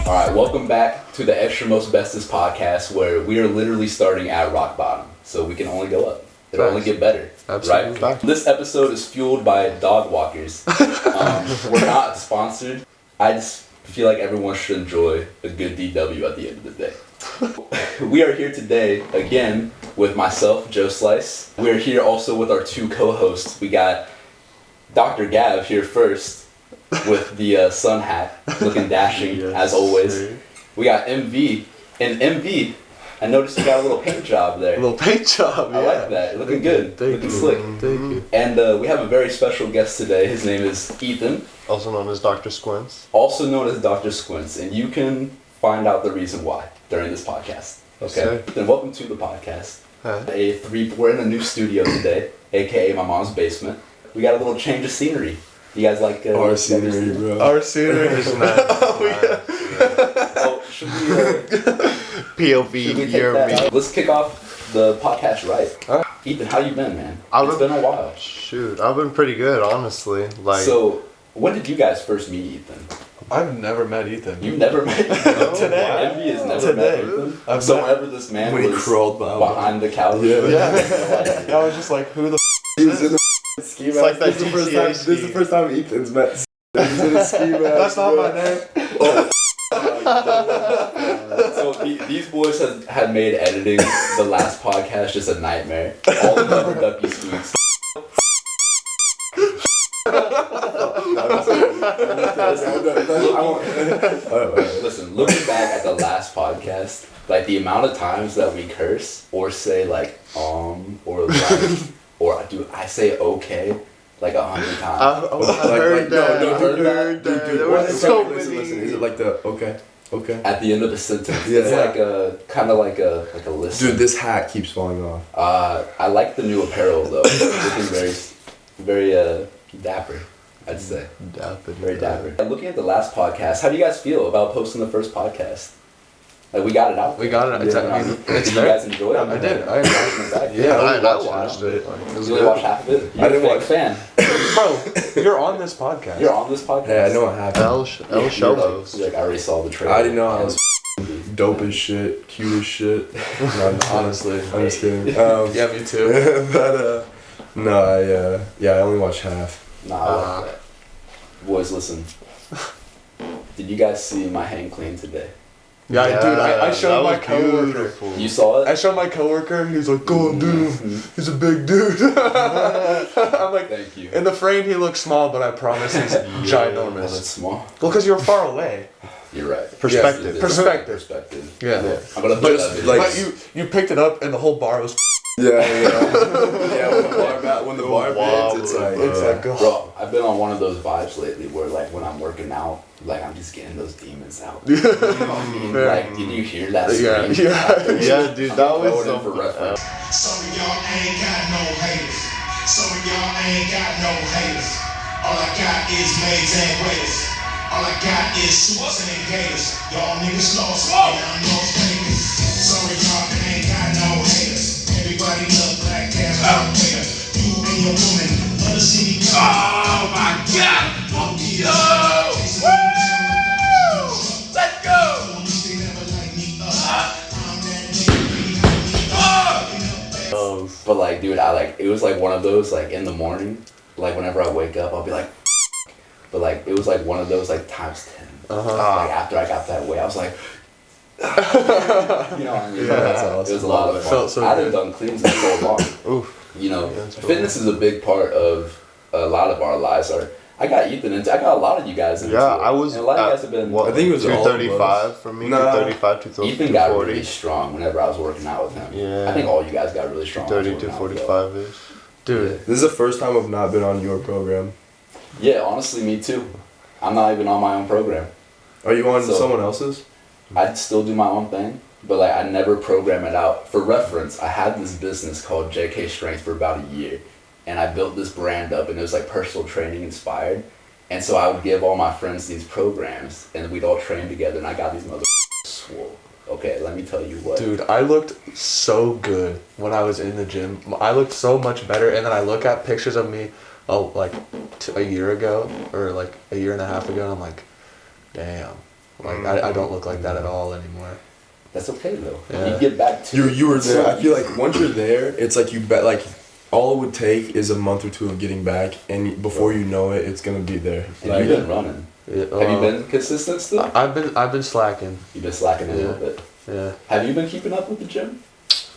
Alright, welcome back to the Extramost Bestest podcast, where we are literally starting at rock bottom, so we can only go up. It'll only get better. Absolutely. Right? This episode is fueled by dog walkers. We're not sponsored. I just feel like everyone should enjoy a good DW at the end of the day. We are here today, again, with myself, Joe Slice. We're here also with our two co-hosts. We got Dr. Gav here first, with the sun hat, looking dashing, yes, as always. Sir. We got MV, and MV, I noticed you got a little paint job there. A little paint job, yeah. I like that. Looking good. Looking slick. Thank you. And we have a very special guest today. His name is Ethyn. Also known as Dr. Squints. Also known as Dr. Squints. And you can find out the reason why during this podcast. Okay? Sure. Then welcome to the podcast. Hi. We're in a new studio today, a.k.a. my mom's basement. We got a little change of scenery. You guys like our scenery, bro? Our scenery is nice. Oh, should we... POV, year of me. Let's kick off the podcast right. Ethyn, how you been, man? It's been a while. Shoot, I've been pretty good, honestly. So, when did you guys first meet Ethyn? I've never met Ethyn. You've never met Ethyn? Today. Envy has never met Ethyn. So whenever this man when he was crawled behind the couch. Yeah. I was just like, who the he was in the ski mask. Like that This is the first time Ethan's met. He's in a ski mask. That's not my name. So these boys had made editing the last podcast just a nightmare. All the Rubber Ducky squeaks. Listen, looking back at the last podcast, like the amount of times that we curse or say like or like or do I say okay like 100 times? I heard that. You heard that? Dude, there were so many. Listen, is it like the okay? At the end of a sentence, Yeah. it's like a kind of like a list. Dude, this hat keeps falling off. I like the new apparel though. It's looking very dapper, I'd say. Very dapper. Looking at the last podcast, how do you guys feel about posting the first podcast? Like we got it out. We got it. Did you guys enjoy it? I did. I watched it. You only watched half of it? I didn't watch. Fan. Bro, you're on this podcast. You're on this podcast? Hey, I know what happened. El Showos. Like, I already saw the trailer. I didn't know I was dope as shit, cute as shit. No, honestly, I'm just kidding. Yeah, me too. But no, I only watched half. Nah, I like that. Boys, listen. Did you guys see my hang clean today? Yeah, dude, I showed my coworker. Beautiful. You saw it? I showed my coworker, and he's like, "Go on, dude. He's a big dude." I'm like, Thank you. in the frame he looks small, but I promise he's Well, ginormous. that's small. Well, because you're far away. You're right. Perspective. Yes, Perspective. Yeah. I'm gonna put But, that video. like- but you picked it up, and the whole bar was. Yeah. When the bar bends, it's like Bro, I've been on one of those vibes lately where like when I'm working out, like I'm just getting those demons out. You know what I mean? Like, did you hear that scream? Yeah, dude, that was so for reference. Some of y'all ain't got no haters. Some of y'all ain't got no haters. All I got is maids and waiters. All I got is suits and gators. Y'all niggas lost, and I'm lost papers. Some of y'all ain't got no haters. Everybody look like there's no hater. You and your woman, wanna see me come. Oh my God! Yo! Woo! Let's go! But like, dude, it was like one of those like in the morning, like whenever I wake up, I'll be like, but like it was like one of those like times 10. Like after I got that way, I was like, you know what I mean? Yeah, that's awesome. It was a lot of fun. Felt so I haven't good. done cleans in so long. Oof. You know, Yeah, fitness is a big part of a lot of our lives. I got Ethyn into. I got a lot of you guys into. Yeah, it. I was. And a lot of you guys have been. I think it was all of us. 235 for me. Nah. 235, Ethan got 240. really strong whenever I was working out with him. Yeah. I think all you guys got really strong. 30 to 45 ish. Dude, This is the first time I've not been on your program. Yeah, honestly, me too. I'm not even on my own program. Are you on So- someone else's? I still do my own thing, but like I never program it out. For reference, I had this business called JK Strength for about a year, and I built this brand up, and it was like personal training inspired. And so I would give all my friends these programs, and we'd all train together, and I got these swole. Okay, let me tell you what. Dude, I looked so good when I was in the gym. I looked so much better, and then I look at pictures of me, like a year ago, or like a year and a half ago, and I'm like, damn. Like, I don't look like that at all anymore. That's okay, though. Yeah. You get back to You were there. I feel like once you're there, it's like you bet like all it would take is a month or two of getting back, and before you know it, it's gonna be there. And Like, you've been running. Yeah, Have you been consistent still? I've been slacking. You've been slacking a little bit. Yeah. Have you been keeping up with the gym?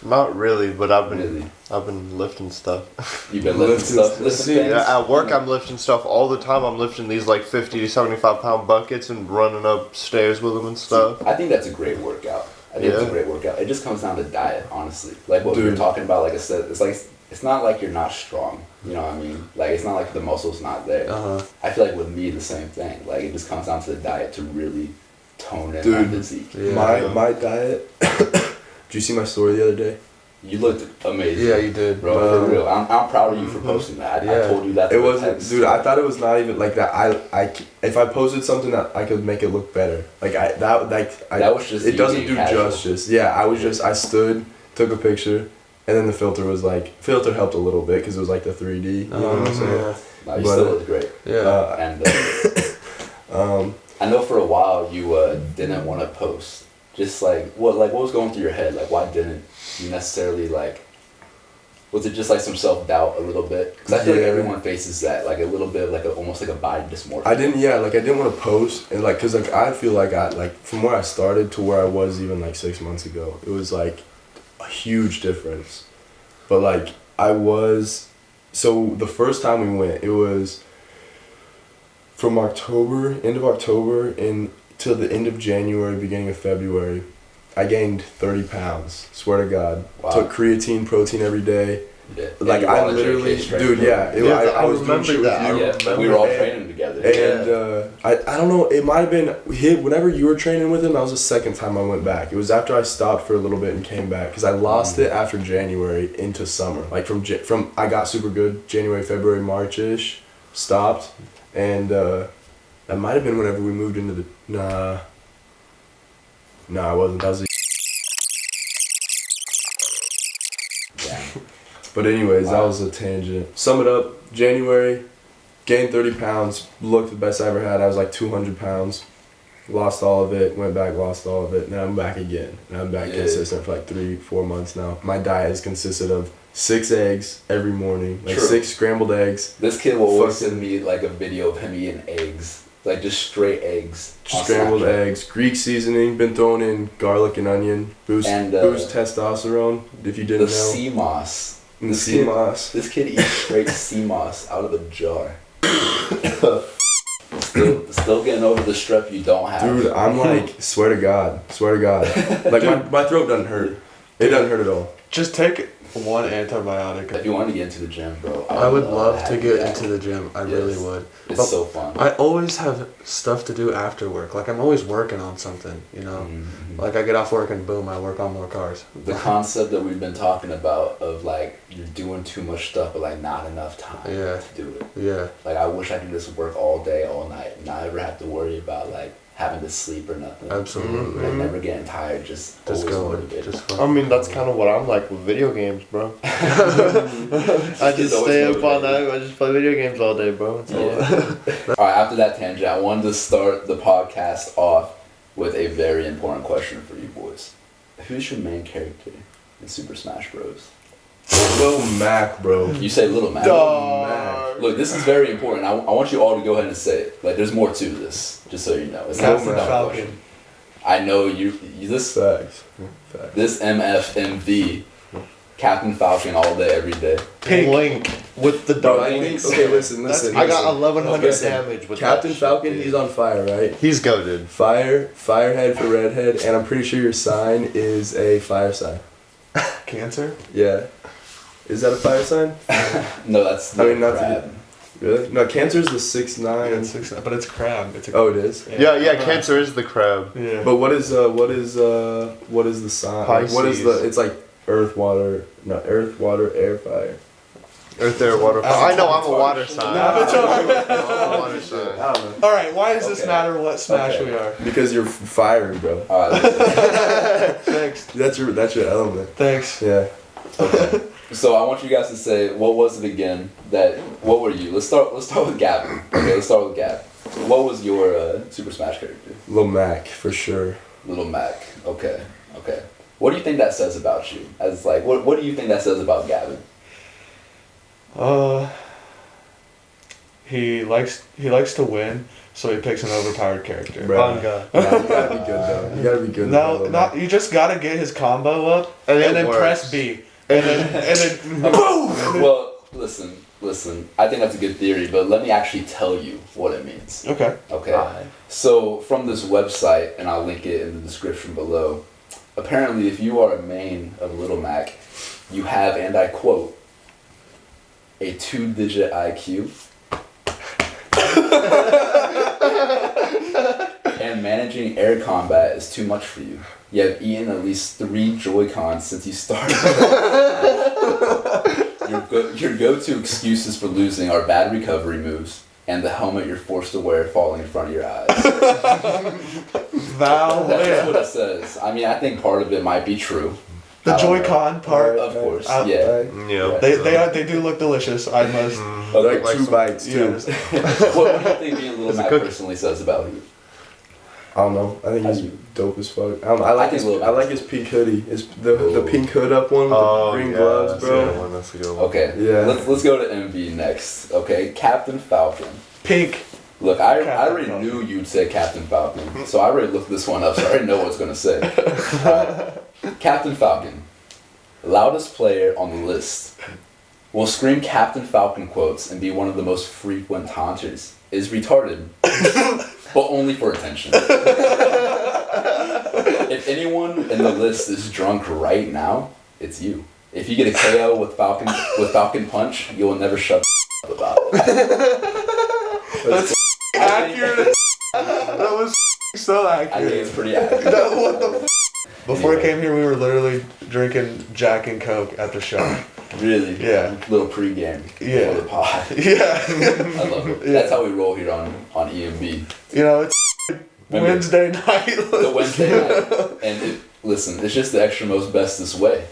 Not really, but I've Really? been lifting stuff. You've been lifting stuff? Lifting things? Yeah, at work I'm lifting stuff all the time. I'm lifting these like 50 to 75 pound buckets and running up stairs with them and stuff. I think that's a great workout. I think it's a Yeah. great workout. It just comes down to diet, honestly. Like what we Dude. were talking about, like I said, it's like it's not like you're not strong. You know what I mean? Like it's not like the muscle's not there. Uh-huh. I feel like with me the same thing. Like it just comes down to the diet to really tone in my Dude, physique. Yeah. my diet. Did you see my story the other day? You looked amazing. Yeah, you did. Bro, for real. I'm proud of you for posting that. I Yeah. told you that. It through a wasn't, text. dude. I thought it was not even like that. If I posted something that I could make it look better, That was just it you doesn't being do casual. justice. Yeah, I stood, took a picture, and then the filter was like helped a little bit because it was like the 3D. You know what I'm saying? Yeah. No, you But, still look great. Yeah. And I know for a while you didn't want to post. Just like what was going through your head? Like why didn't you necessarily like? Was it just like some self-doubt a little bit? Because I feel like Yeah. everyone faces that, like a little bit of like almost like a body dysmorphia. I didn't want to post and like because like I feel like from where I started to where I was even like 6 months ago, it was like a huge difference. But like so the first time we went, it was from end of October till the end of January, beginning of February. I gained 30 pounds. Swear to God. Wow. Took creatine, protein every day. Yeah. Like And you were I on the literally, JK strength dude. program. Yeah, I was doing remember shit that. with you. Yeah, we were all man. training together. And I don't know, it might have been whenever you were training with him, that was the second time I went back. It was after I stopped for a little bit and came back because I lost it after January into summer. Like from I got super good January, February, March-ish, stopped, and that might have been whenever we moved into the Nah, I wasn't. That was Yeah. But anyways, Wow. that was a tangent. Sum it up, January, gained 30 pounds, looked the best I ever had. I was like 200 pounds. Lost all of it, went back, lost all of it. Now I'm back again. And I'm back Yeah. consistent for like 3-4 months now. My diet has consisted of 6 eggs every morning. Like True. 6 scrambled eggs. This kid will always Fucking- send me like a video of him eating eggs. Like just straight eggs. on Scrambled Snapchat. eggs, Greek seasoning, been throwing in garlic and onion, boost testosterone, if you The didn't know. sea moss. And this sea kid- moss. This kid eats straight sea moss out of the jar. Still getting over the strep you don't have. Dude, I'm like, swear to God. Like my throat doesn't hurt. It doesn't hurt at all. Just take one antibiotic. If you want to get into the gym, bro, I would love to have get you into back. the gym. I Yes. really would. It's But so fun. I always have stuff to do after work. Like I'm always working on something, you know. Mhm. Like I get off work and boom, I work on more cars. The concept that we've been talking about of like you're doing too much stuff but like not enough time Yeah. to do it. Yeah. Like I wish I could just work all day, all night, and not ever have to worry about like having to sleep or nothing. Absolutely. Like never getting tired, just always going. motivated. Just I fun. mean, that's kind of what I'm like with video games, bro. I Kid's just always stay up all motivated. night. I just play video games all day, bro. That's all. Yeah. All right, after that tangent, I wanted to start the podcast off with a very important question for you boys. Who's your main character in Super Smash Bros? Lil Mac, bro. You say Little Mac. Dog. Look, this is very important. I want you all to go ahead and say it. Like, there's more to this, just so you know. It's not Captain a dumb Falcon. question. I know you this Facts. MFMV, Captain Falcon all day, every day. Link with the Bro, dark I think, links. okay, listen. I got 1100 Listen, damage with Captain that shit, Falcon, dude. he's on fire, right? He's goated. Firehead for redhead, and I'm pretty sure your sign is a fire sign. Cancer? Yeah. Is that a fire sign? No, that's I mean, not to crab. Really? No, Cancer's the 6'9". It's 6'9", but it's crab. It's a Oh, it is. Yeah, Cancer is the crab. yeah. But what is the sign? Like, what is Pisces. the? It's like earth, water, air, fire. Earth, air, water, fire. I know, I'm a water sign. Avatar. I'm a water sign. I don't know. All right. Why does this Okay. matter? What smash Okay. we are? Because you're fiery, bro. All right. Thanks. That's your element. Thanks. Yeah. Okay. So I want you guys to say, what was it again? What were you? Let's start with Gavin. Okay, let's start with Gavin. What was your Super Smash character? Lil Mac for sure. Little Mac. Okay. What do you think that says about you? As like, what do you think that says about Gavin? He likes to win, so he picks an overpowered character. Bro. Bunga. Nah, you gotta be good though. You gotta be good. No, Lil not Mac. you just gotta get his combo up And and it then works. press B. And then boom! Well, listen. I think that's a good theory, but let me actually tell you what it means. Okay. Okay. So from this website, and I'll link it in the description below. Apparently, if you are a main of Little Mac, you have, and I quote, a 2-digit IQ. And managing air combat is too much for you. You have eaten at least 3 Joy-Cons since you started. Your go-to excuses for losing are bad recovery moves and the helmet you're forced to wear falling in front of your eyes. Val. That's just what it says. I mean, I think part of it might be true. The I don't know. Joy-Con part. Of course, Out. yeah. Yeah. They do look delicious. I must. Okay, Like 2 bites too. Yes. what do you think being Little It's a Mac cookie. personally says about you? I don't know. I think he's dope as fuck. I don't know. I like think his. Lil Mac I like his pink hoodie. It's the pink hood up one with the green gloves, That's bro. a good one. That's a good one. Okay, Yeah. Let's go to MV next. Okay, Captain Falcon. Pink. Look, I Captain already Falcon. knew you'd say Captain Falcon, so I already looked this one up, so I already know what it's gonna say. Captain Falcon, loudest player on the list, will scream Captain Falcon quotes and be one of the most frequent taunters. Is retarded, but only for attention. If anyone in the list is drunk right now, it's you. If you get a KO with Falcon Punch, you will never shut up about it. That's accurate. That was so I think accurate. it's pretty accurate. What the Before I came here, we were literally drinking Jack and Coke at the show. Really? Yeah. Little pregame Yeah. for the pod. Yeah. I love it. Yeah. That's how we roll here on EMB. You know, it's Remember, Wednesday night. The Wednesday night. And listen, it's just the extra most bestest way.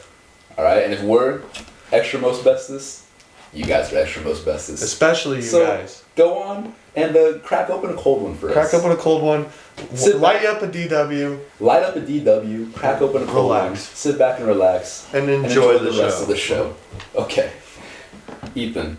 Alright? And if we're extra most bestest, you guys are extra most bestest. Especially you So, guys. go on and crack open a cold one for Crack us. open a cold one. Sit Light up a DW. Light up a DW, crack open a cold one, Relax. sit back and relax, And and enjoy the the rest show. of the show. Okay. Ethyn,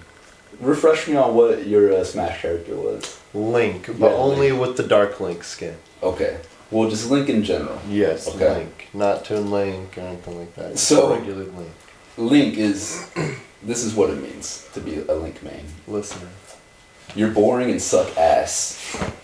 refresh me on what your Smash character was. Link, but Yeah, only with the Dark Link skin. Okay. Well, just Link in general. Yes, Okay. Link. Not Toon Link or anything like that. It's So- regular Link. Link is, this is what it means to be a Link main. Listener. You're boring and suck ass.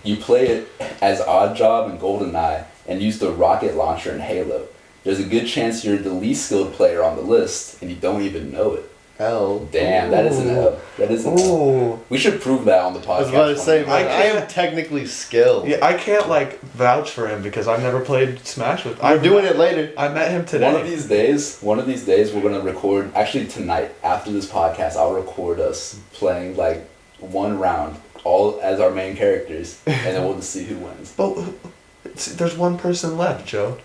You play it as Oddjob and GoldenEye and use the rocket launcher in Halo. There's a good chance you're the least skilled player on the list and you don't even know it. L. Damn, that is an L. That is an L. Ooh. We should prove that on the podcast. I was about to say, I man, I am can't- technically skilled. Yeah, I can't like vouch for him because I've never played Smash with. I'm doing it later. I met him today. One of these days, we're gonna record. Actually, tonight after this podcast, I'll record us playing like one round, all as our main characters, and then we'll just see who wins. But there's one person left, Joe.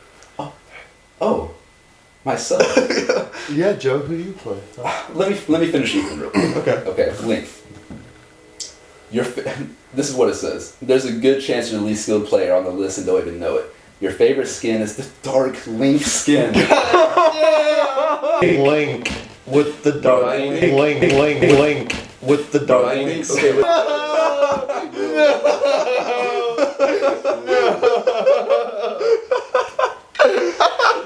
Oh, myself. Yeah, Joe, who do you play? let me finish Ethyn real quick. Okay. Okay, Link. This is what it says. There's a good chance you're the least skilled player on the list and don't even know it. Your favorite skin is the Dark Link skin. Link with the Dark Link. Link with the Dark Link. Okay,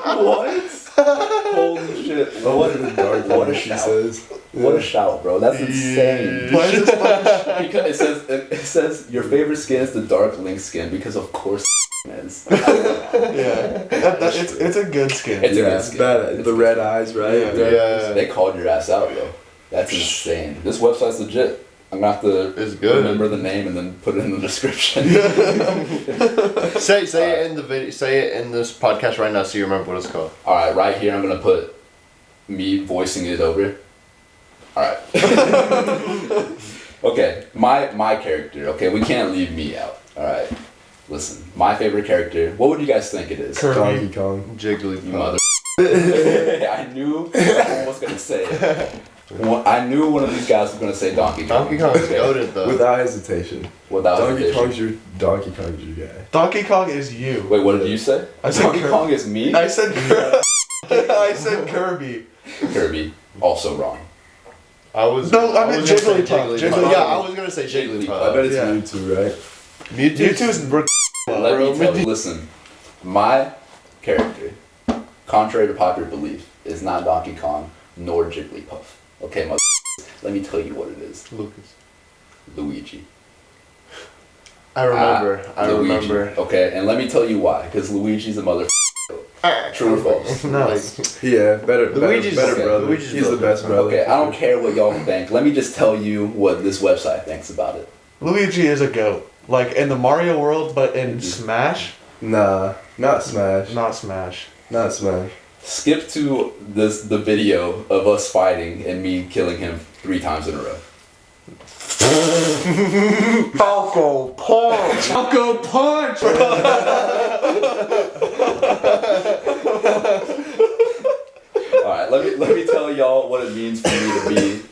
what? Holy shit! What is the dark What a one? She shout! says. What a shout, bro! That's insane. Why is this fucking Because it says your favorite skin is the Dark Link skin because of course is. Yeah. It's a good skin. It's a Yeah, good it's skin. bad. It's The a red eyes, right? Yeah. The red eyes. Yeah. They called your ass out, yo. That's insane. This website's legit. I'm gonna have to It's good. remember the name and then put it in the description. Say it in the video. Say it in this podcast right now, so you remember what it's called. All right, right here I'm gonna put me voicing it over. All right. Okay, my character. Okay, we can't leave me out. All right. Listen, my favorite character. What would you guys think it is? Donkey Kong. Jiggly. You mother. I knew someone was gonna say it. I knew one of these guys was gonna say Donkey Kong. Donkey Kong's goated though. Without hesitation. Without Donkey hesitation. Kong's your guy. Donkey Kong is you. Wait, what did you say? I said Donkey Kong is me? I said I said Kirby. Kirby. Also wrong. I was No, I meant was gonna say Jigglypuff. Jigglypuff. Yeah, I was gonna say I Jigglypuff. bet it's Yeah. Mewtwo, right? Mewtwo's Let me tell you, listen, my character, contrary to popular belief, is not Donkey Kong nor Jigglypuff. Okay, mother. Let me tell you what it is. Lucas. Luigi. I remember. I Luigi. remember. Okay, and let me tell you why. Because Luigi's a mother. True or false? No. Yeah, better Luigi's better okay. brother. Luigi's He's the brother. best brother. Okay, I don't care what y'all think. Let me just tell you what this website thinks about it. Luigi is a goat. Like in the Mario world, but in Smash, Nah, not Smash. not Smash. Not Smash. Skip to the video of us fighting and me killing him 3 times in a row. Falco Punch! Falco Punch! Alright, let me tell y'all what it means for me to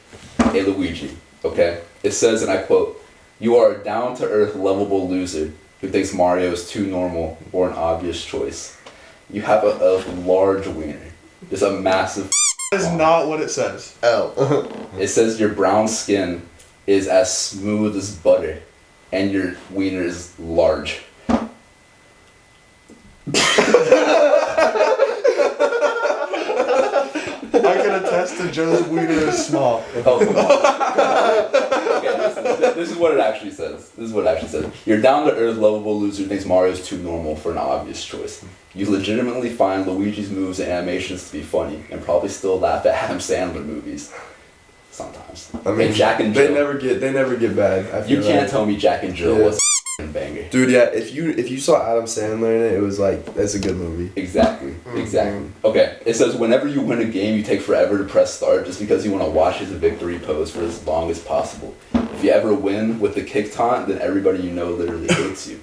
be a Luigi, okay? It says, and I quote, "You are a down-to-earth, lovable loser who thinks Mario is too normal or an obvious choice. You have a large wiener. Just a massive That is not what it says. L. It says your brown skin is as smooth as butter, and your wiener is large." I can attest to Joe's wiener is small. Oh, come on. Okay, this is what it actually says. This is what it actually says. Your down-to-earth, lovable loser thinks Mario is too normal for an obvious choice. You legitimately find Luigi's moves and animations to be funny, and probably still laugh at Adam Sandler movies. Sometimes. I mean, Hey, Jack and Jill. they never get bad. I feel You can't like. tell me Jack and Jill Yeah. was a banger. Dude, yeah. If you saw Adam Sandler in it, it was like that's a good movie. Exactly. Exactly. Okay. It says whenever you win a game, you take forever to press start just because you want to watch his victory pose for as long as possible. If you ever win with the kick taunt, then everybody you know literally hates you.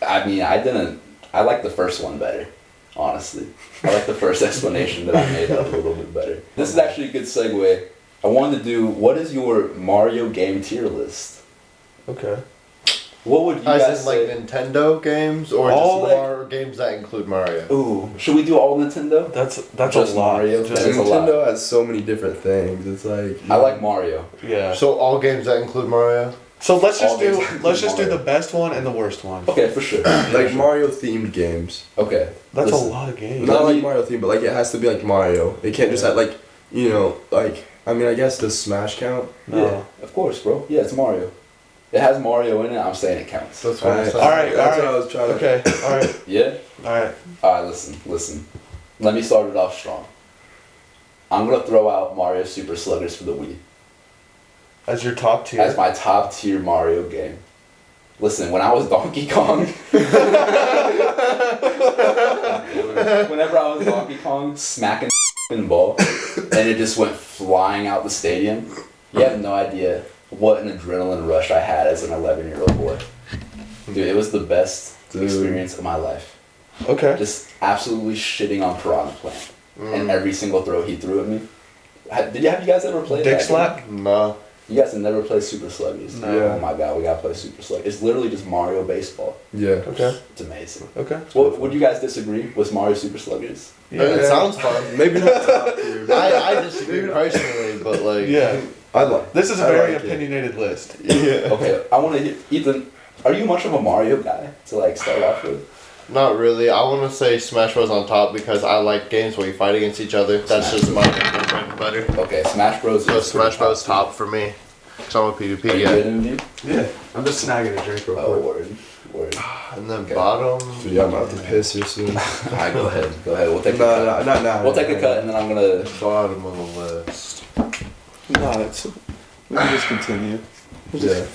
I mean, I like the first one better, honestly. I like the first explanation that I made up a little bit better. This is actually a good segue. I wanted to do, what is your Mario game tier list? Okay. What would you As guys in like say? Nintendo games or All, just like- more games that include Mario? Ooh, should we do all Nintendo? That's Just a lot. Mario? Just- That is a lot. Nintendo has so many different things. It's like I like Mario. yeah. So all games that include Mario? So let's just all games do include let's just do Mario. the best one and the worst one. Okay, for sure. like Mario themed games. Okay. That's listen. a lot of games. Not Let like me- Mario themed, but like it has to be like Mario. It can't just have like like I mean I guess does Smash count? No. Yeah, of course, bro. Yeah, it's Mario. It has Mario in it. I'm saying it counts. That's what I'm Alright. saying. Alright, That's alright. what I was trying to. Okay. All right. Yeah. All right. All right. Listen. Let me start it off strong. I'm gonna throw out Mario Super Sluggers for the Wii As your top tier. as my top tier Mario game. Listen, when I was Donkey Kong, whenever I was Donkey Kong smacking the ball, and it just went flying out the stadium, you have no idea what an adrenaline rush I had as an 11-year-old boy. Dude, it was the best Dude. experience of my life. Okay. Just absolutely shitting on Piranha Plant. And every single throw he threw at me. Have you guys ever played Dick that slap. No. You guys have never played Super Sluggies. No. Yeah. Oh my god, we gotta play Super Slug. It's literally just Mario baseball. Yeah. Okay. It's amazing. Okay. Well, would you guys disagree with Mario Super Sluggers? It sounds fun. Maybe not top tier. but I disagree personally, but like Yeah. I like. This is a I very like it. opinionated list. yeah. Okay, I want to hear, Ethan, are you much of a Mario guy to like start off with? Not really. I want to say Smash Bros on top because I like games where you fight against each other. That's Smash. just my bread and butter. Okay, Smash Bros. So is Smash pretty Bros top for me. Cause I'm a Are PvP you guy. good in you? Yeah. I'm just snagging a drink real Oh, quick. word. And then Okay. bottom. Dude, yeah, I'm about to piss here soon. Alright, go ahead. We'll take a No, cut. not now. We'll take a cut and then I'm gonna. Bottom of the list. Alright, we can just continue. Yeah.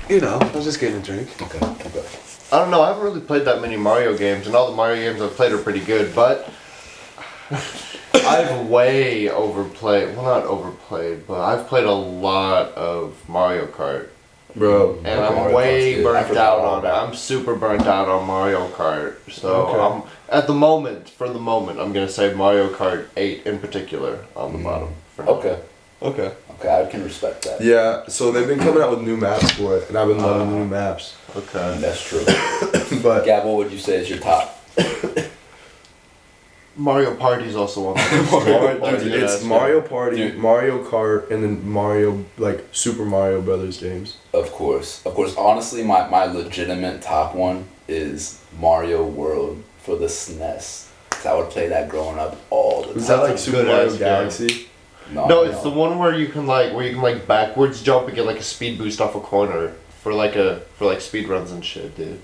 You know, I was just getting a drink. Okay. I don't know. I haven't really played that many Mario games, and all the Mario games I've played are pretty good. But I've way overplayed. Well, not overplayed, but I've played a lot of Mario Kart, Bro. and Okay, I'm Mario way Kart's good. I burnt forgot out all on it. about I'm super burnt out on Mario Kart. So Okay. I'm at the moment. For the moment, I'm gonna say Mario Kart 8 in particular on the bottom. For now. Okay. Okay. Okay, I can respect that. Yeah, so they've been coming out with new maps for it, and I've been loving the new maps. Okay. That's true. But Gab, what would you say is your top? Mario Party's also on there. Dude, it's Mario Party, Dude. Mario Kart, and then Mario, like, Super Mario Brothers games. Of course. Honestly, my legitimate top one is Mario World for the SNES. 'Cause I would play that growing up all the time. Is that like That's a Super good Mario ass game. Galaxy? No, it's the one where you can like backwards jump and get like a speed boost off a corner for like speed runs and shit, dude.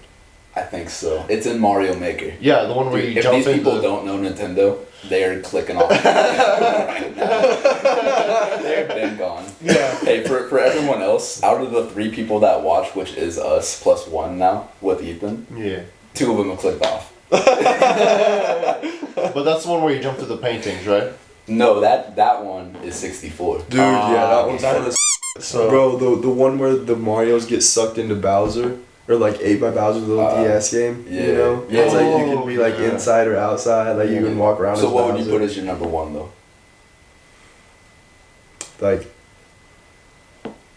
I think so. It's in Mario Maker. Yeah, the one where Dude, you if jump these into. people don't know Nintendo, they are clicking off right now. They've been gone. Yeah. Hey, for everyone else, out of the 3 people that watch, which is us plus 1 now with Ethyn, Yeah, 2 of them have clicked off. but that's the one where you jump to the paintings, right? No, that one is 64. Dude, yeah, that one's that- fun as So, Bro, the one where the Marios get sucked into Bowser, or like ate by Bowser's little DS game, yeah. you know? Yeah. It's like you can be like Yeah. inside or outside, like you can walk around So as what Bowser. would you put as your number 1 though? Like,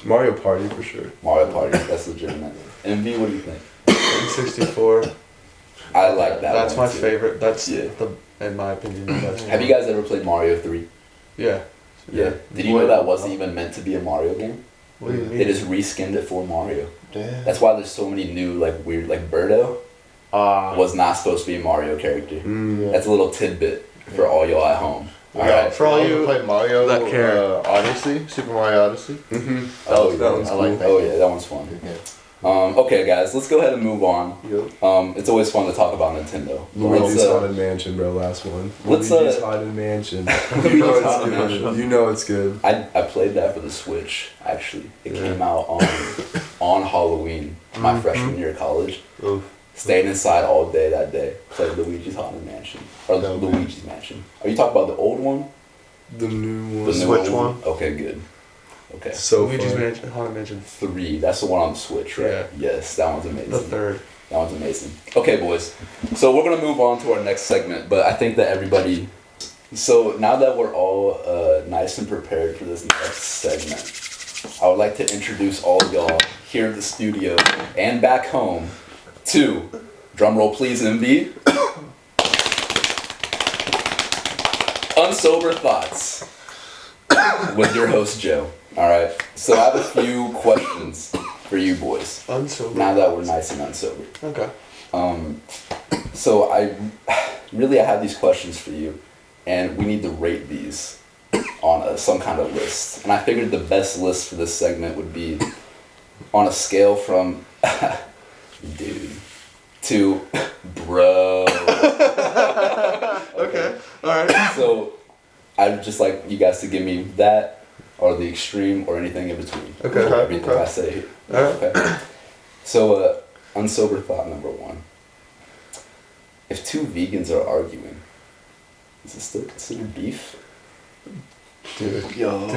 Mario Party for sure. Mario Party, that's legitimate. MV, what do you think? N64. I like that That's one my too. favorite. That's Yeah. in my opinion, the best. Have you guys ever played Mario 3? Yeah. Yeah. Did you know that wasn't even meant to be a Mario game? What do you mean? They just reskinned it for Mario. Damn. That's why there's so many new, like, weird, like, Birdo was not supposed to be a Mario character. Yeah. That's a little tidbit for all y'all at home. Alright? For all you play Mario that care. Odyssey, Super Mario Odyssey. Mm-hmm. Oh, that yeah. one's I like that. Oh, yeah, that one's fun. Yeah. Okay, guys, let's go ahead and move on. Yep. It's always fun to talk about Nintendo. Luigi's Let's, Haunted Mansion, bro, last one. let's, Luigi's Haunted Mansion. You know it's Haunted good. Mansion. You know it's good. I played that for the Switch, actually. It came out on Halloween, my freshman year of college. Oof. Stayed inside all day that day. Played Luigi's Haunted Mansion. Or Luigi's Mansion. Are you talking about the old one? The new The one. new Switch old one? Okay, good. Okay. So Luigi's fun. Mansion, Haunted Mansion. 3. That's the one on the Switch, right? Yeah. Yes, that one's amazing. The third. That one's amazing. Okay, boys. So we're gonna move on to our next segment, but I think that everybody. So now that we're all nice and prepared for this next segment, I would like to introduce all of y'all here in the studio and back home to, drum roll please, MB. Unsober Thoughts with your host Joe. All right. So I have a few questions for you boys. Unsober. Now that we're nice and unsober. Okay. So I have these questions for you, and we need to rate these on some kind of list. And I figured the best list for this segment would be on a scale from dude to bro. Okay. All right. So I'd just like you guys to give me that or the extreme or anything in between. Okay. For everything Okay. I say here. Alright. Okay. So unsober thought number 1. If 2 vegans are arguing, is this still considered beef? Dude. Yo.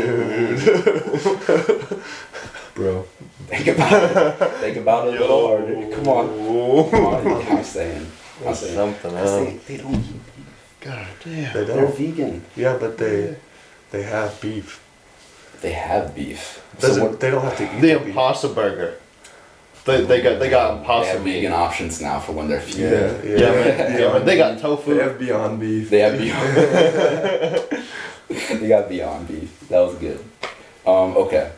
Bro. Think about it. Think about it a little harder. Come on. Come on. I'm saying. Something Because else. they don't eat beef. God damn. They They're don't. vegan. Yeah, but they have beef. They have beef. Doesn't they don't have to eat The beef. Impossible Burger. They got They Impossible have vegan meat. options now for when they're Yeah. vegan. Yeah, but they got tofu. They have Beyond Beef. They have beyond. They got beyond beef. That was good. Okay.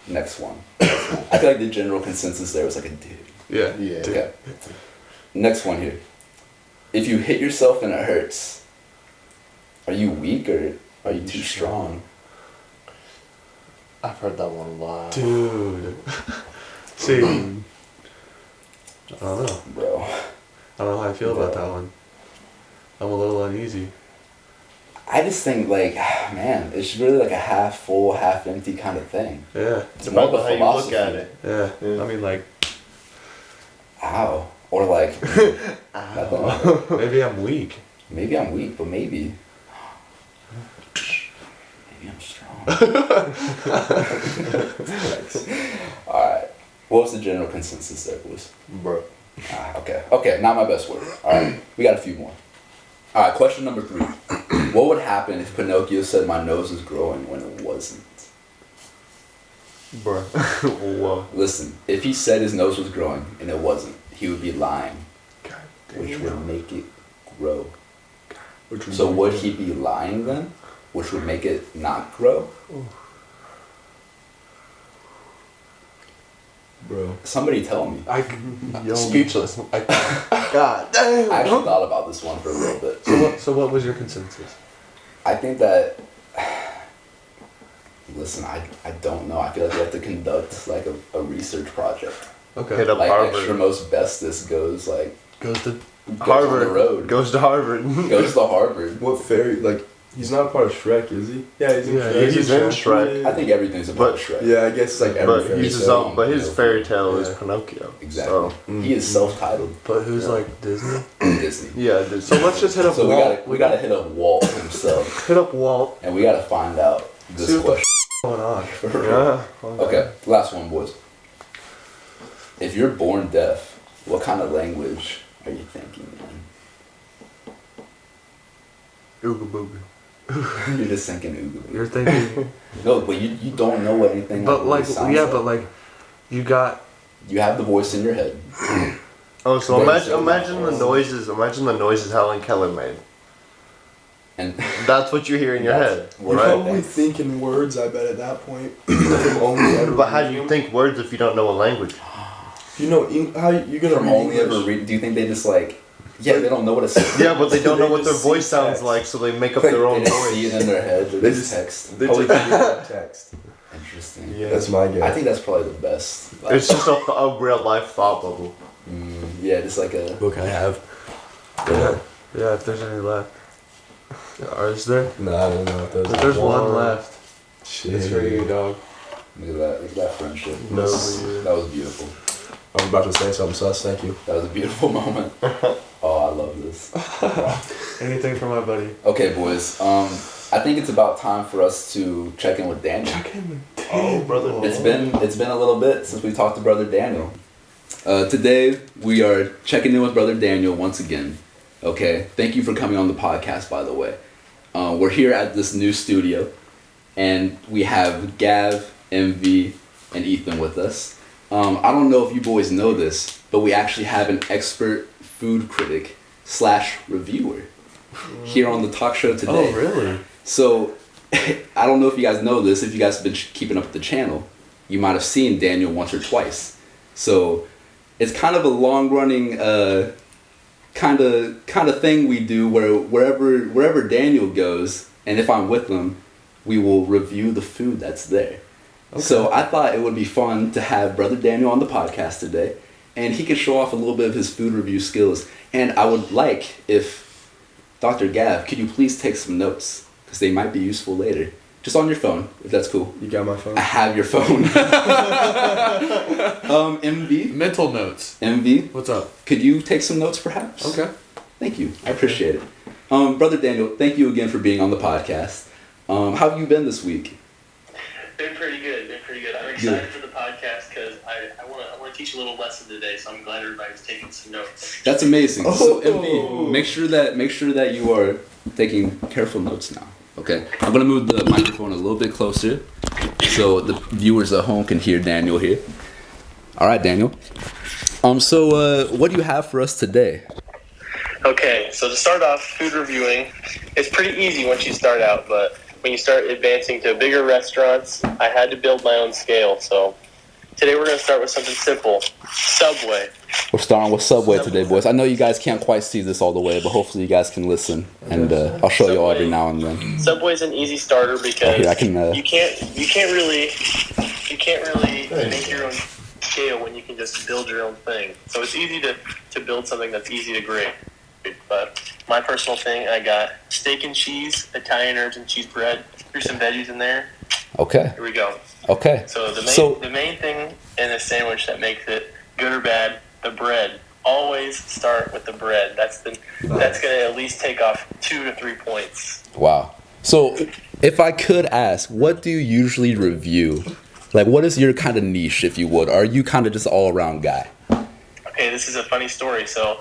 Next one. I feel like the general consensus there was like a dude. Yeah. Yeah. Dude. Okay. Next one here. If you hit yourself and it hurts, are you weak or are you too strong? I've heard that one a lot. Dude. See, I don't know. Bro. I don't know how I feel about that one. I'm a little uneasy. I just think like, man, it's really like a half full, half empty kind of thing. Yeah. It's more of a how you philosophy. look at it. Yeah. Yeah. I mean, like, Ow. Or like, nothing. maybe I'm weak. Maybe I'm weak, but maybe I'm strong. Alright. What was the general consensus there, boys? Bro. Okay, not my best word. Alright, we got a few more. Alright, question number 3. What would happen if Pinocchio said my nose was growing when it wasn't? Bro. Whoa. Listen, if he said his nose was growing and it wasn't, he would be lying. God Which would make it grow. Which So would he be lying then? Which would make it not grow? Bro. Somebody tell me. I'm speechless. God damn. I actually thought about this one for a little bit. So what was your consensus? I think that... Listen, I don't know. I feel like we have to conduct like a research project. Okay. Hit up Like Harvard. extra most bestest goes like Goes to. goes Harvard. on the road. Goes to Harvard. Goes to Harvard. What fairy, like, he's not a part of Shrek, is he? Yeah, he's in Yeah, Shrek. he's in Shrek. I think everything's about But- Shrek. Yeah, I guess like every But fairy he's his tale. own. But his fairy tale is Yeah. Pinocchio. Exactly. So, He is self-titled. But who's like Disney? Disney. yeah. So let's just hit up So Walt. we gotta hit up Walt himself, hit up Walt. and we gotta find out this See what the question. Going on. Yeah. Okay, last one, boys. If you're born deaf, what kind of language are you thinking Ooga booga. in? You're just thinking Ooga. You're thinking. No, but you don't know anything. But like, it sounds yeah, but like, you got. you have the voice in your head. Oh, so What imagine, is it? imagine the noises. Imagine the noises Helen Keller made. And That's what you hear in your head, You're right? probably thinking words, I bet, at that point. From only ever But how do you reading think words if you don't know a language? them. You know, how you're gonna from read only English? ever read, do you think they just like, yeah, they don't know what it says. Yeah, but they don't know They what their just voice see sounds text. like, so they make up Like, their own they just see voice. it in their head. They They just- just text. They probably think it's text. Interesting. Yeah. That's my I guess. think that's probably the best. It's just a real life thought bubble. Yeah, just like a. Look, I have. Yeah, if there's any left. Is there? No, I don't know. But there's one left. Shit. It's for you, dog. Look at that friendship. No. That was beautiful. I was about to say something, sus. Thank you. That was a beautiful moment. Oh, I love this. Anything for my buddy. Okay, boys. I think it's about time for us to check in with Daniel. Oh, brother. It's been a little bit since we talked to Brother Daniel. Today we are checking in with Brother Daniel once again. Okay, thank you for coming on the podcast. By the way, we're here at this new studio, and we have Gav, MV, and Ethyn with us. I don't know if you boys know this, but we actually have an expert food critic / reviewer here on the talk show today. Oh, really? So, I don't know if you guys know this. If you guys have been keeping up with the channel, you might have seen Daniel once or twice. So, it's kind of a long-running kind of thing we do where wherever Daniel goes, and if I'm with him, we will review the food that's there. Okay. So I thought it would be fun to have Brother Daniel on the podcast today, and he could show off a little bit of his food review skills. And I would like if Dr. Gav, could you please take some notes, because they might be useful later. Just on your phone, if that's cool. You got my phone? I have your phone. MV? Mental notes. MV? What's up? Could you take some notes, perhaps? Okay. Thank you. I appreciate it. Brother Daniel, thank you again for being on the podcast. How have you been this week? Been pretty good. I'm excited for the podcast because I want to teach a little lesson today, so I'm glad everybody's taking some notes. That's amazing. So MV, make sure that you are taking careful notes now. Okay. I'm gonna move the microphone a little bit closer so the viewers at home can hear Daniel here. All right, Daniel. So what do you have for us today? Okay, so to start off, food reviewing, it's pretty easy once you start out, but when you start advancing to bigger restaurants, I had to build my own scale. So today we're going to start with something simple, Subway. We're starting with Subway today, boys. I know you guys can't quite see this all the way, but hopefully you guys can listen, and I'll show you all every now and then. Subway's an easy starter because Here, I can, you can't really make your own scale when you can just build your own thing. So it's easy to build something that's easy to grade. But my personal thing, I got steak and cheese, Italian herbs and cheese bread. Here's some veggies in there. Okay. Here we go. Okay. So the main thing in a sandwich that makes it good or bad, the bread. Always start with the bread. That's gonna at least take off 2 to 3 points. Wow. So, if I could ask, what do you usually review? Like, what is your kind of niche, if you would? Are you kind of just all-around guy? Okay, this is a funny story. So,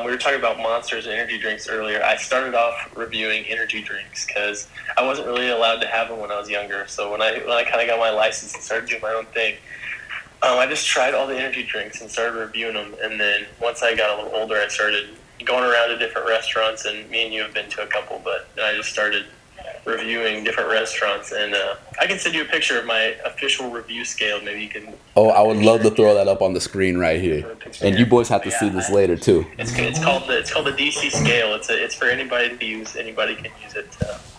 we were talking about Monsters and energy drinks earlier. I started off reviewing energy drinks because I wasn't really allowed to have them when I was younger. So when I kind of got my license and started doing my own thing, I just tried all the energy drinks and started reviewing them. And then once I got a little older, I started going around to different restaurants. And me and you have been to a couple, but I just started reviewing different restaurants. And I can send you a picture of my official review scale. Maybe you can. Oh, I would love to throw that up on the screen right here. And you boys have to see this later too. It's called the DC scale. It's for anybody to use. Anybody can use it.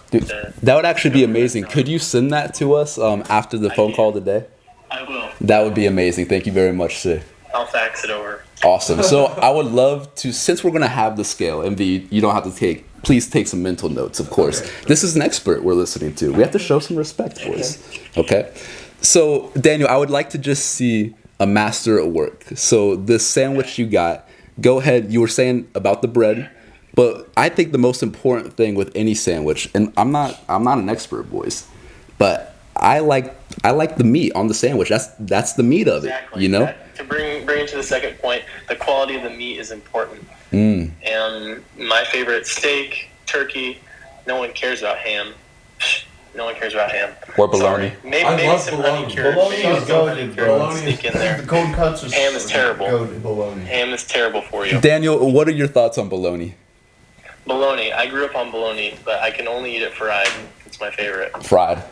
Dude, that would actually be amazing. Could you send that to us after the phone call today? I will. That would be amazing. Thank you very much, sir. I'll fax it over. Awesome. So I would love to, since we're gonna have the scale, MV, you don't have to please take some mental notes, of course. This is an expert we're listening to. We have to show some respect, boys. Okay? So, Daniel, I would like to just see a master at work. So the sandwich you got, go ahead. You were saying about the bread, but I think the most important thing with any sandwich, and I'm not an expert, boys, but I like the meat on the sandwich. That's the meat of it, exactly. You know? To bring it to the second point, the quality of the meat is important. And my favorite, steak, turkey. No one cares about ham. No one cares about ham. Or bologna. Maybe some honey cured. Bologna is goated, bro. Steak in there. The cold cuts are Ham is terrible. goated. Bologna. Ham is terrible for you. Daniel, what are your thoughts on bologna? Bologna. I grew up on bologna, but I can only eat it fried. It's my favorite. Fried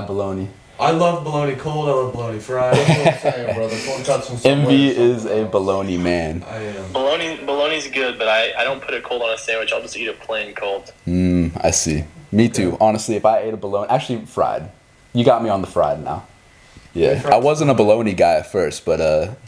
bologna. I love bologna cold. I love bologna fried. That's what I'm saying, bro. The cold cuts and some MV way, is a bologna man. I am. Bologna's good, but I don't put it cold on a sandwich. I'll just eat it plain cold. I see. Me too. Honestly, if I ate a bologna, actually fried. You got me on the fried now. Yeah, I wasn't a bologna guy at first, but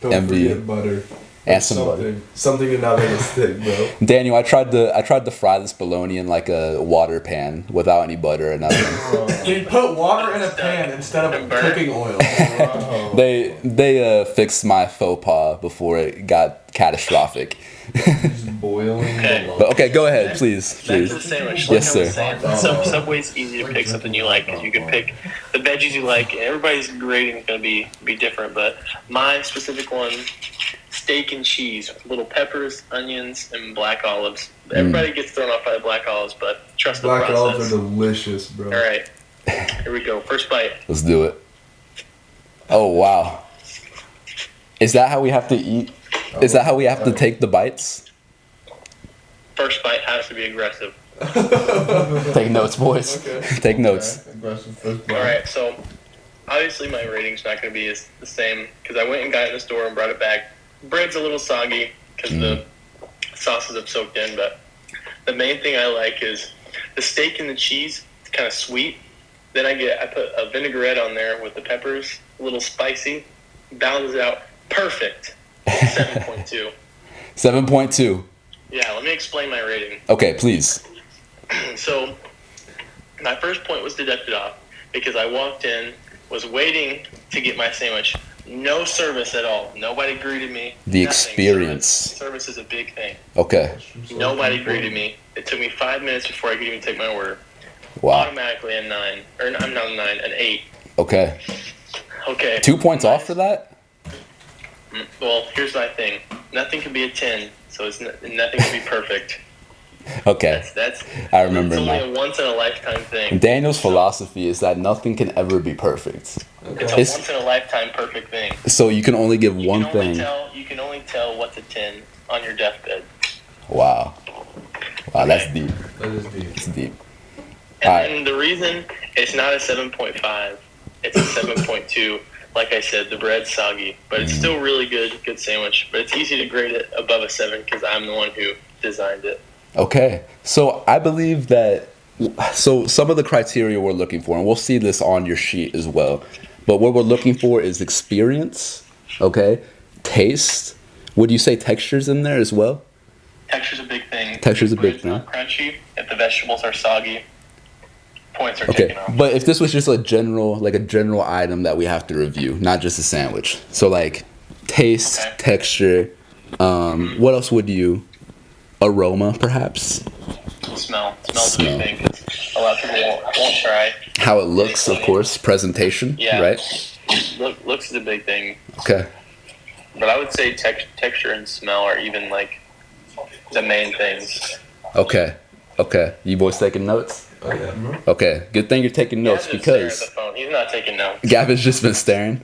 Don't MV forget butter. and some butter. Something to not make it stick, bro. Daniel, I tried to fry this bologna in like a water pan without any butter or nothing. They put water in a pan instead of cooking oil. Wow. They fixed my faux pas before it got catastrophic. Just boiling. Okay. But okay, go ahead, please. Back to the sandwich. Yes, Like I was sir. saying, Subway's easy to pick something you like because you can pick the veggies you like, and everybody's grading is going to be different. But my specific one, steak and cheese with little peppers, onions, and black olives. Everybody gets thrown off by the black olives, but trust the Black process. olives are delicious, bro. All right, here we go. First bite. Let's do it. Oh wow. Is that how we have to eat? Is that how we have to take the bites? First bite has to be aggressive. Take notes, boys. Okay. Take notes. Okay. Aggressive first All right, so obviously my rating's not going to be the same because I went and got it in the store and brought it back. Bread's a little soggy because the sauces have soaked in, but the main thing I like is the steak and the cheese. It's kind of sweet. Then I put a vinaigrette on there with the peppers, a little spicy, balances it out. Perfect. 7.2. 7.2. Yeah, let me explain my rating. Okay, please. So, my first point was deducted off because I walked in, was waiting to get my sandwich. No service at all. Nobody greeted me. The Nothing. experience. Service is a big thing. Okay. Nobody greeted me. It took me 5 minutes before I could even take my order. Wow. Automatically a 9. Or I'm not a 9, an 8. Okay. Okay. 2 points off for that? Well, here's my thing. Nothing can be a 10, so nothing can be perfect. Okay. That's I remember it's only now. a once in a lifetime thing. Daniel's philosophy is that nothing can ever be perfect. It's a It's- once in a lifetime perfect thing. So you can only give one thing. You can only tell what's a 10 on your deathbed. Wow. Wow, that's deep. That is deep. It's deep. And Alright. then the reason it's not a 7.5, it's a 7.2. Like I said, the bread's soggy, but it's still really good sandwich. But it's easy to grade it above a 7 because I'm the one who designed it. Okay. So I believe that. So some of the criteria we're looking for, and we'll see this on your sheet as well. But what we're looking for is experience. Okay. Taste. Would you say textures in there as well? Texture's a big thing. Texture's a big It's not thing. crunchy. If the vegetables are soggy, points are Okay, taken off. but if this was just a general item that we have to review, not just a sandwich. So like taste, Okay. texture, what else would you? Aroma, perhaps. Smell. Smells Smell. a big thing. A lot of people won't try. How it looks, of course. Presentation, Yeah. right? Looks is a big thing. Okay. But I would say texture and smell are even like the main things. Okay. You boys taking notes? Oh, yeah. Okay. Good thing you're taking notes Gavin's staring because at the phone. He's not taking notes. Gavin's just been staring.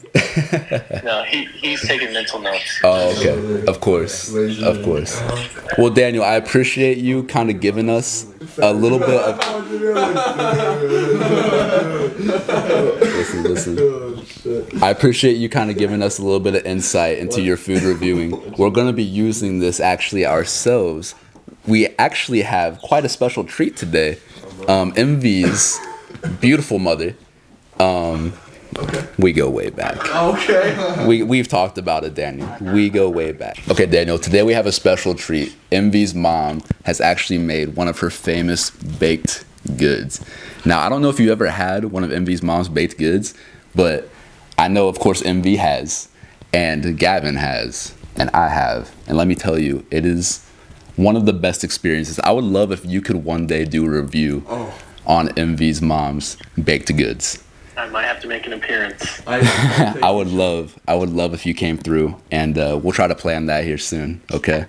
No, he's taking mental notes. Oh, okay. Of course. Well, Daniel, I appreciate you kind of giving us a little bit of. Listen. I appreciate you kind of giving us a little bit of insight into your food reviewing. We're going to be using this actually ourselves. We actually have quite a special treat today. MV's beautiful mother. We go way back. Okay. We've talked about it, Daniel. We go way back. Okay, Daniel, today we have a special treat. MV's mom has actually made one of her famous baked goods. Now, I don't know if you ever had one of MV's mom's baked goods, but I know, of course, MV has, and Gavin has, and I have. And let me tell you, it is one of the best experiences. I would love if you could one day do a review on MV's mom's baked goods. I might have to make an appearance. I would love if you came through, and we'll try to plan that here soon. Okay.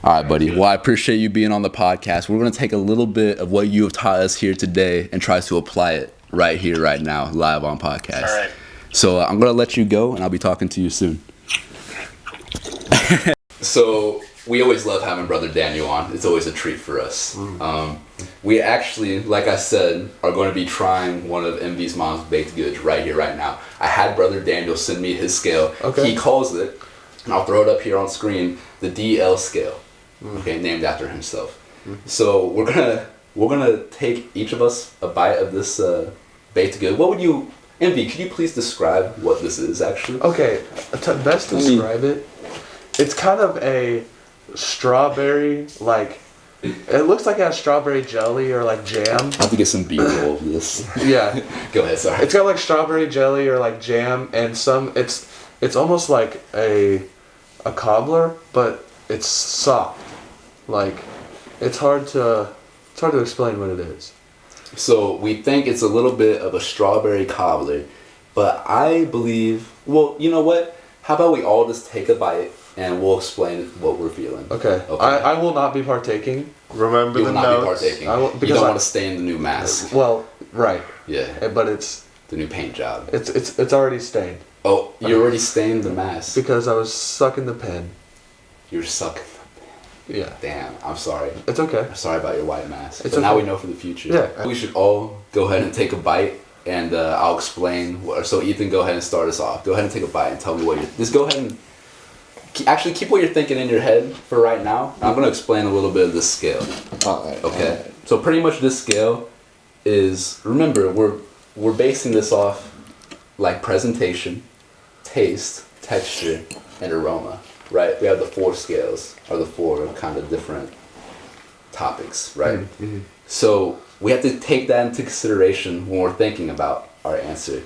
All right, buddy. Well, I appreciate you being on the podcast. We're gonna take a little bit of what you have taught us here today and try to apply it right here, right now, live on podcast. All right. So I'm gonna let you go, and I'll be talking to you soon. So we always love having Brother Daniel on. It's always a treat for us. We actually, like I said, are going to be trying one of MV's mom's baked goods right here, right now. I had Brother Daniel send me his scale. Okay. He calls it, and I'll throw it up here on screen, the DL scale. Okay, named after himself. So we're gonna take each of us a bite of this baked good. What would you, MV? Could you please describe what this is actually? Okay, to best describe it, it's kind of a strawberry, like, it looks like it has strawberry jelly or like jam. I have to get some B-roll of this. Yeah. Go ahead, sorry. It's got like strawberry jelly or like jam and it's almost like a cobbler, but it's soft. Like, it's hard to explain what it is. So we think it's a little bit of a strawberry cobbler, but I believe, well, you know what? How about we all just take a bite and we'll explain what we're feeling. Okay. I will not be partaking. Remember You the will not be notes. partaking. I will- You because don't I- want to stain the new mask. Well, right. Yeah, But it's the new paint job. it's already stained Oh, you already stained the mask. because I was sucking the pen. You're sucking. Yeah. Damn, I'm sorry. It's okay. I'm sorry about your white mask. It's But now okay. we know for the future. Yeah. We should all go ahead and take a bite, and I'll explain. So Ethan, go ahead and start us off. Go ahead and take a bite and tell me what you're. Just go ahead and actually keep what you're thinking in your head for right now. I'm gonna explain a little bit of this scale. Alright. Okay. So pretty much this scale is, remember, we're basing this off like presentation, taste, texture, and aroma. Right? We have the 4 scales, or the 4 kind of different topics, right? So we have to take that into consideration when we're thinking about our answer.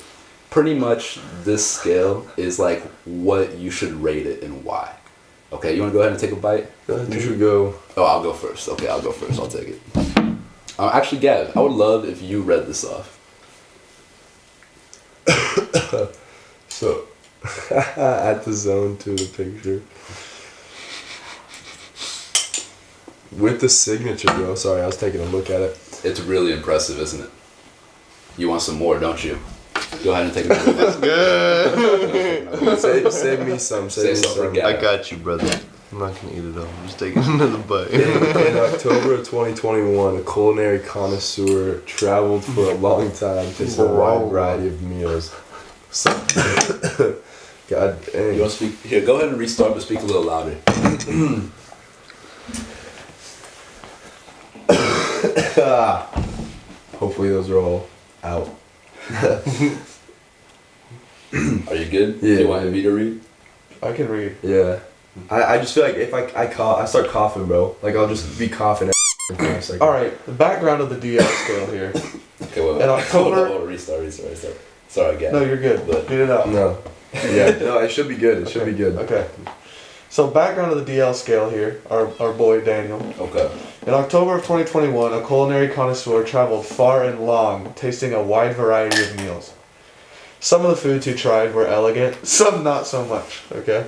Pretty much this scale is like what you should rate it and why. Okay, you want to go ahead and take a bite? Go ahead. You should go. Oh, I'll go first. Okay, I'll go first. I'll take it. Actually, Gav, I would love if you read this off. So, at the zone to the picture. With the signature, bro. Sorry, I was taking a look at it. It's really impressive, isn't it? You want some more, don't you? Go ahead and take another bite. Good. Save me some. Say Save me something, some. Gav. I got you, brother. I'm not gonna eat it all. I'm just taking another bite. In October of 2021, a culinary connoisseur traveled for a long time to a wide variety of meals. So, God dang. You want to speak? Here, go ahead and restart, but speak a little louder. Hopefully those are all out. Are you good? Yeah. Do you want me to read? I can read. Yeah. I just feel like if I cough, I start coughing, bro. Like I'll just be coughing. All right, the background of the DL scale here. Okay, wait. In October. Restart. Sorry, again. No, you're good. But- Get it out. No. Yeah. No, it should be good. It should be good. Okay. So background of the DL scale here, our boy Daniel. Okay. In October of 2021, a culinary connoisseur traveled far and long, tasting a wide variety of meals. Some of the foods he tried were elegant, some not so much, okay?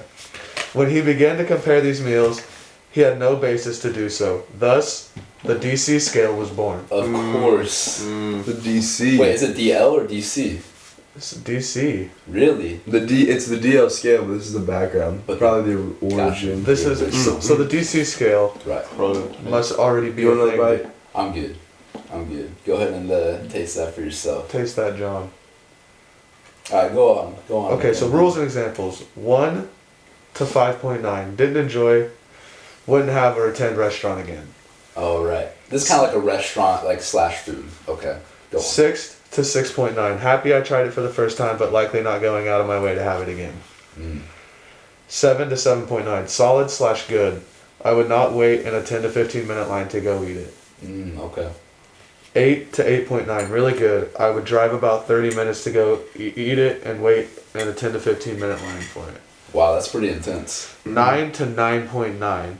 When he began to compare these meals, he had no basis to do so. Thus, the DC scale was born. Of course. The DC. Wait, is it DL or DC? It's DC. Really? It's the DL scale, but this is the background. But- Probably the origin. This is so the DC scale Right. must already be You a want another thing. bite? I'm good. Go ahead and taste that for yourself. Taste that, John. Alright, go on. Okay, so rules and examples. 1 to 5.9. Didn't enjoy, wouldn't have or attend restaurant again. Oh, right. This is kind of like a restaurant, like slash food. Okay. Go on. 6 to 6.9. Happy I tried it for the first time, but likely not going out of my way to have it again. 7 to 7.9. Solid slash good. I would not wait in a 10 to 15 minute line to go eat it. Okay. 8 to 8.9. Really good. I would drive about 30 minutes to go eat it and wait in a 10 to 15 minute line for it. Wow, that's pretty intense. 9 to 9.9.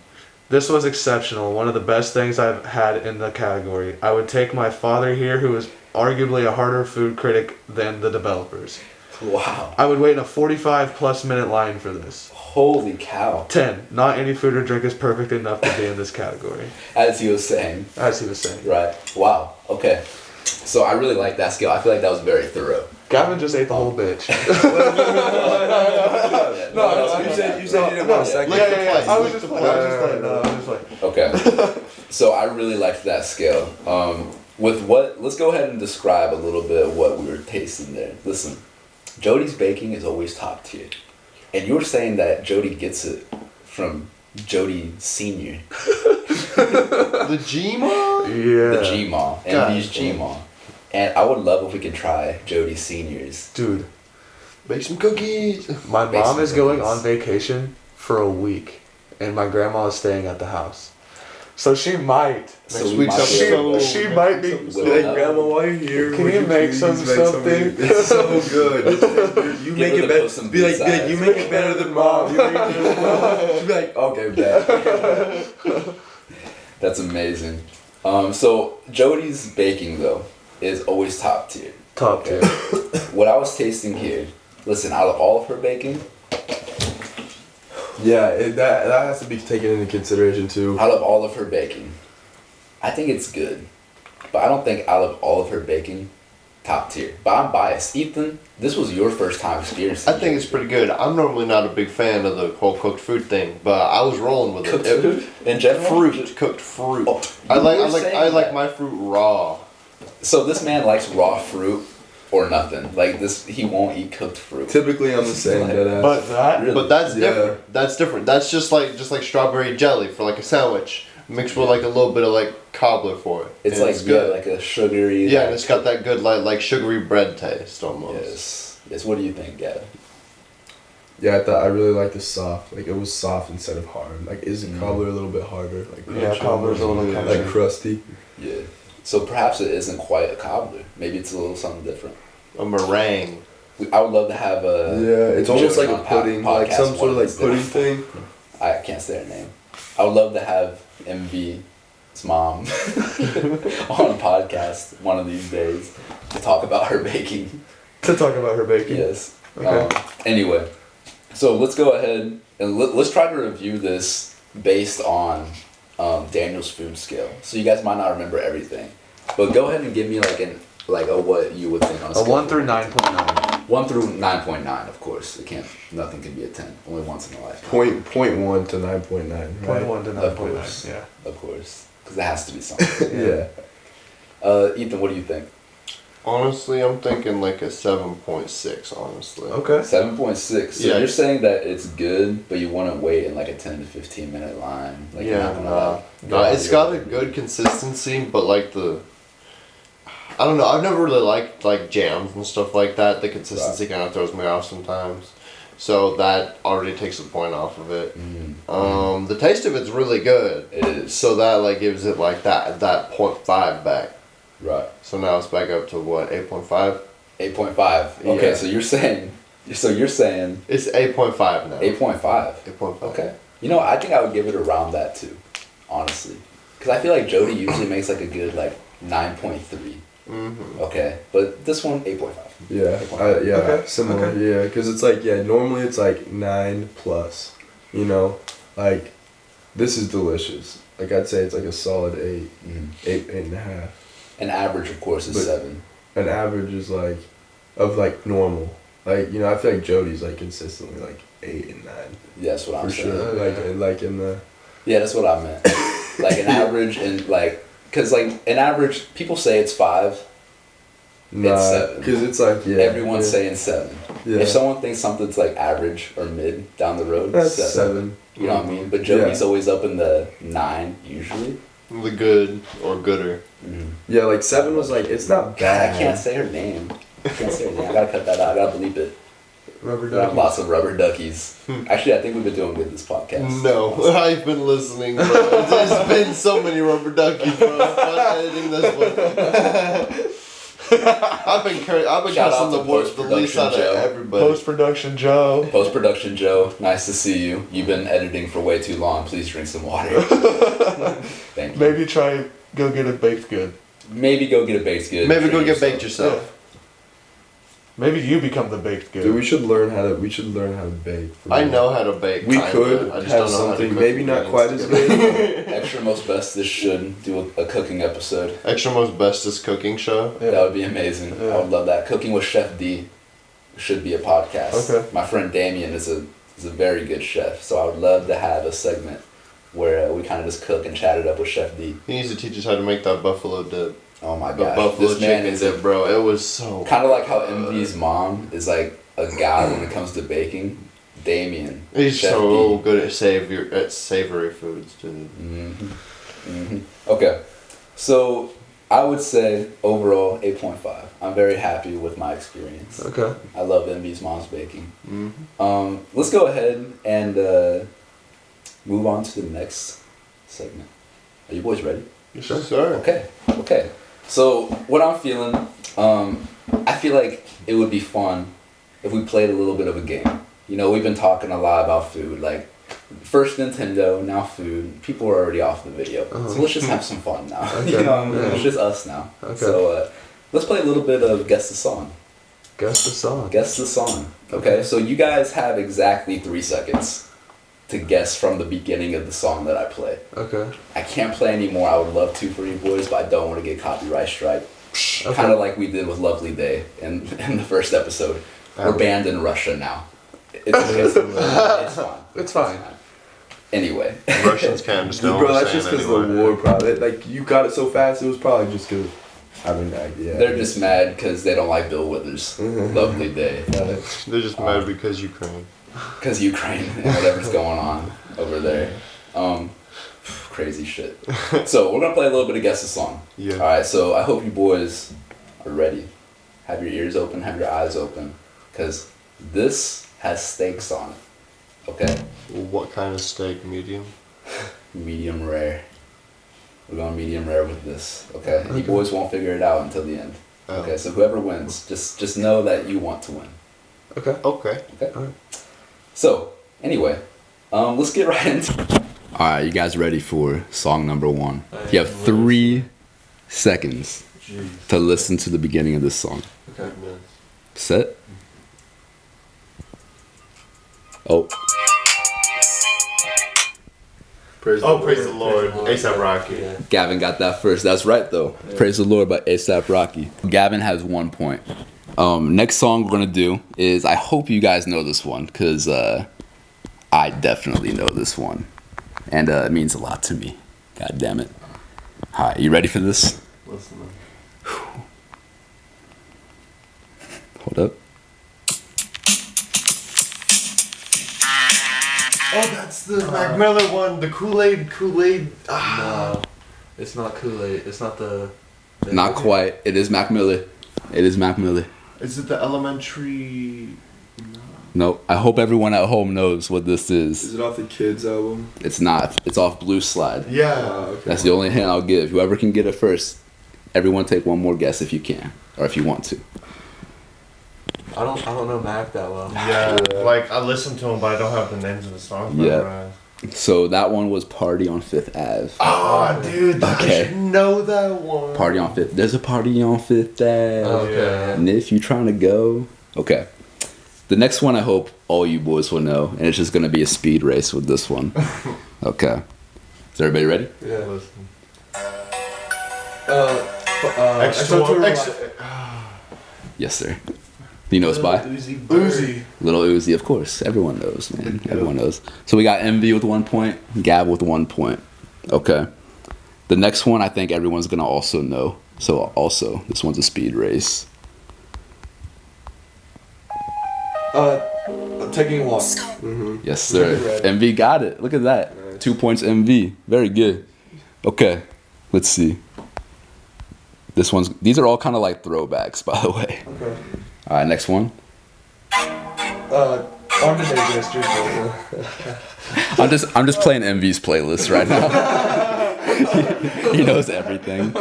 This was exceptional. One of the best things I've had in the category. I would take my father here, who is arguably a harder food critic than the developers. Wow. I would wait in a 45 plus minute line for this. Holy cow. 10. Not any food or drink is perfect enough to be in this category. As he was saying. As he was saying. Right. Wow. Okay. So I really like that scale. I feel like that was very thorough. Gavin just ate the whole bitch. You said you didn't want a second. Yeah. I was just playing. Okay. So I really liked that scale. Let's go ahead and describe a little bit of what we were tasting there. Listen, Jody's baking is always top tier. And you were saying that Jody gets it from Jody Senior. The G-Ma? Yeah. The G-Ma. MV's G-Ma. And I would love if we could try Jody Senior's. Dude, Make some cookies. my Make mom some is going cookies. on vacation for a week. And my grandma is staying at the house. So she might. So Next we week's might be able to- She might be. Well, Be like, Grandma, while you're here, Can would you make please something? It's so good. You Give make her it the better. post some Be like, good you sides. make it better than mom. You make it better than mom. She'd be like, okay, bet. That's amazing. So Jody's baking though is always top tier. Top tier. What I was tasting here, listen, out of all of her baking, Yeah, that has to be taken into consideration too. out of all of her baking, I think it's good. But I don't think out of all of her baking, top tier. But I'm biased. Ethyn, this was your first time experiencing I think it's pretty good. I'm normally not a big fan of the whole cooked fruit thing, but I was rolling with cooked it. food in general. Fruit, cooked fruit. Oh, I you were like saying that. my fruit raw. So this man likes raw fruit or nothing. Like this, he won't eat cooked fruit. Typically, I'm the same. Deadass. But that. Really? But that's Yeah. different. That's different. That's just like strawberry jelly for like a sandwich, mixed with like a little bit of like cobbler for it. It's And like good, like a sugary. yeah, like, and it's got that good like sugary bread taste almost. Yes. Yes. What do you think, Gavin? Yeah, I really like the soft. Like it was soft instead of hard. Like isn't cobbler a little bit harder? Like Yeah, cobbler's a little like crunchy. crusty. Yeah. So perhaps it isn't quite a cobbler. Maybe it's a little something different. A meringue. I would love to have a. Yeah, it's almost Jody like a on po- pudding, like podcast some sort of one like these pudding days. thing. I can't say her name. I would love to have MV's mom on a podcast one of these days to talk about her baking. To talk about her baking. Yes. Okay. Anyway, so let's go ahead and let's try to review this based on Daniel's food scale. So you guys might not remember everything, but go ahead and give me like a what you would think on a A scale 1 through from 9.9. 1 through 9.9, of course. Nothing can be a 10. Only once in a lifetime. Point 1 to 9.9. Right? 0.1 to Of 9.9. course. Yeah. Of course, because there has to be something. Yeah. Ethyn, what do you think? Honestly, I'm thinking like a 7.6. Honestly. Okay. 7.6. So Yeah. you're saying that it's good, but you want to wait in like a 10 to 15 minute line. Like you're Yeah, not gonna, nah. like, No, it's got a good consistency, but like I don't know. I've never really liked like jams and stuff like that. The consistency kind of throws me off sometimes. So that already takes a point off of it. Mm. The taste of it's really good. It is. So that like gives it like that 0.5 back. Right. So now it's back up to what, 8.5? 8.5. Okay, Yeah. so you're saying It's 8.5 now. 8.5. 8.5. Okay. You know, I think I would give it around that too, honestly. Because I feel like Jody usually makes like a good like 9.3. Mm-hmm. Okay, but this one 8.5. Yeah, 8.5. yeah, Okay. similar. Okay. Yeah, because it's like normally it's like 9 plus. You know, like this is delicious. Like I'd say it's like a solid 8, Mhm. 8.5. An average, of course, is But- 7. An average is like of like normal. Like I feel like Jody's like consistently like 8 and 9 Yeah, that's what I'm for saying. sure. Like in the Yeah, that's what I meant. Like an average and like, cause like an average, people say it's 5. nah, 7. because it's like Everyone's yeah, saying 7. yeah. If someone thinks something's like average or mid down the road, That's 7. 7. You know what I mean? But Jody's Yeah. always up in the 9 usually. The good or gooder. Yeah, like 7 was like it's not God, I bad. can't say her name. I can't say her name. I gotta cut that out. I gotta bleep it. Rubber We have ducky. lots of rubber duckies. Actually, I think we've been doing good this podcast. No, I've been listening, bro. There's been so many rubber duckies, bro. I'm not editing this one. I've been Shout cussing out the to worst, the least out of Post-Production Joe. everybody. Post-production Joe. Post-production Joe, nice to see you. You've been editing for way too long. Please drink some water. Thank you. Maybe try go get it baked good. Maybe go get a baked good. Maybe go Treat get baked yourself. Maybe you become the baked good. Dude, we should learn how to bake. for I real. know how to bake. We kinda. could I just have don't know how to something, cook maybe not ingredients quite as together. good. Extra Most Bestest should do a cooking episode. Extra Most Bestest cooking show. Yeah. That would be amazing. Yeah. I would love that. Cooking with Chef D should be a podcast. Okay. My friend Damien is a very good chef, so I would love to have a segment where we kind of just cook and chat it up with Chef D. He needs to teach us how to make that buffalo dip. Oh my The gosh, buffalo this man chicken is dip, bro. It was so. kind of like how Envy's mom is like a guy when it comes to baking. Damien, He's Chef so D. good at savory foods, dude. Okay, so I would say overall 8.5. I'm very happy with my experience. Okay. I love Envy's mom's baking. Let's go ahead and move on to the next segment. Are you boys ready? Sure. Sir. Okay. So what I'm feeling, I feel like it would be fun if we played a little bit of a game. You know, we've been talking a lot about food, like first Nintendo, now food. People are already off the video, so let's just have some fun now. Okay. You know, Yeah. it's just us now. Okay. So let's play a little bit of guess the song. Guess the song. Guess the song. Okay, so you guys have exactly 3 seconds to guess from the beginning of the song that I play. Okay. I can't play anymore. I would love to for you boys, but I don't want to get copyright strike. Okay. Kind of like we did with Lovely Day in the first episode. We're banned in Russia now. It's okay. It's fine. It's fine. Anyway. Russians can't understand Bro, what we're that's just saying because the anyway. war probably. Like, you got it so fast, it was probably just because. I mean, yeah. They're just mad because they don't like Bill Withers. Lovely Day. They're just mad because Ukraine. Because Ukraine and whatever's going on over there. Crazy shit. So we're going to play a little bit of Guess the Song. Yeah. Alright, so I hope you boys are ready. Have your ears open, have your eyes open. Because this has stakes on it. Okay? What kind of steak? Medium? Medium rare. We're going medium rare with this. Okay? You boys won't figure it out until the end. Oh. Okay, so whoever wins, just know that you want to win. Okay. Okay. Okay? Alright. So, anyway, let's get right into it. Alright, you guys ready for song number 1? You have 3 seconds to listen to the beginning of this song. Okay. Set? Oh. Praise the Lord. A$AP Rocky. Yeah. Gavin got that first. That's right, though. Praise the Lord by A$AP Rocky. Gavin has 1 point. Next song we're going to do is, I hope you guys know this one, because I definitely know this one. And it means a lot to me. God damn it. Alright, you ready for this? Listen. Hold up. Oh, that's the Mac Miller one. The Kool-Aid. No. It's not Kool-Aid. It's not the Not quite. It is Mac Miller. It is Mac Miller. Is it the elementary? Nope. I hope everyone at home knows what this is. Is it off the Kids album? It's not. It's off Blue Slide. Yeah. Okay. That's the only hint I'll give. Whoever can get it first, everyone take one more guess if you can, or if you want to. I don't know Mac that well. Yeah, like I listened to them, but I don't have the names of the songs. Yeah. memorized. So that one was Party on Fifth Ave. Oh, dude, Okay. I should know that one. Party on Fifth. There's a party on Fifth Ave. Okay. And if you're trying to go, okay. The next one I hope all you boys will know, and it's just gonna be a speed race with this one. Okay. Is everybody ready? Yeah. Listen. Yes, sir. Do you know it's by? Uzi. Little Uzi, of course. Everyone knows, man. Everyone knows. So we got MV with 1 point, Gab with 1 point. Okay. The next one I think everyone's gonna also know. So also, this one's a speed race. Taking a walk. Yes, sir. MV got it. Look at that. 2 points MV. Very good. Okay. Let's see. These are all kind of like throwbacks, by the way. Okay. All right, next one. On the day Street I'm just playing MV's playlist right now. He knows everything.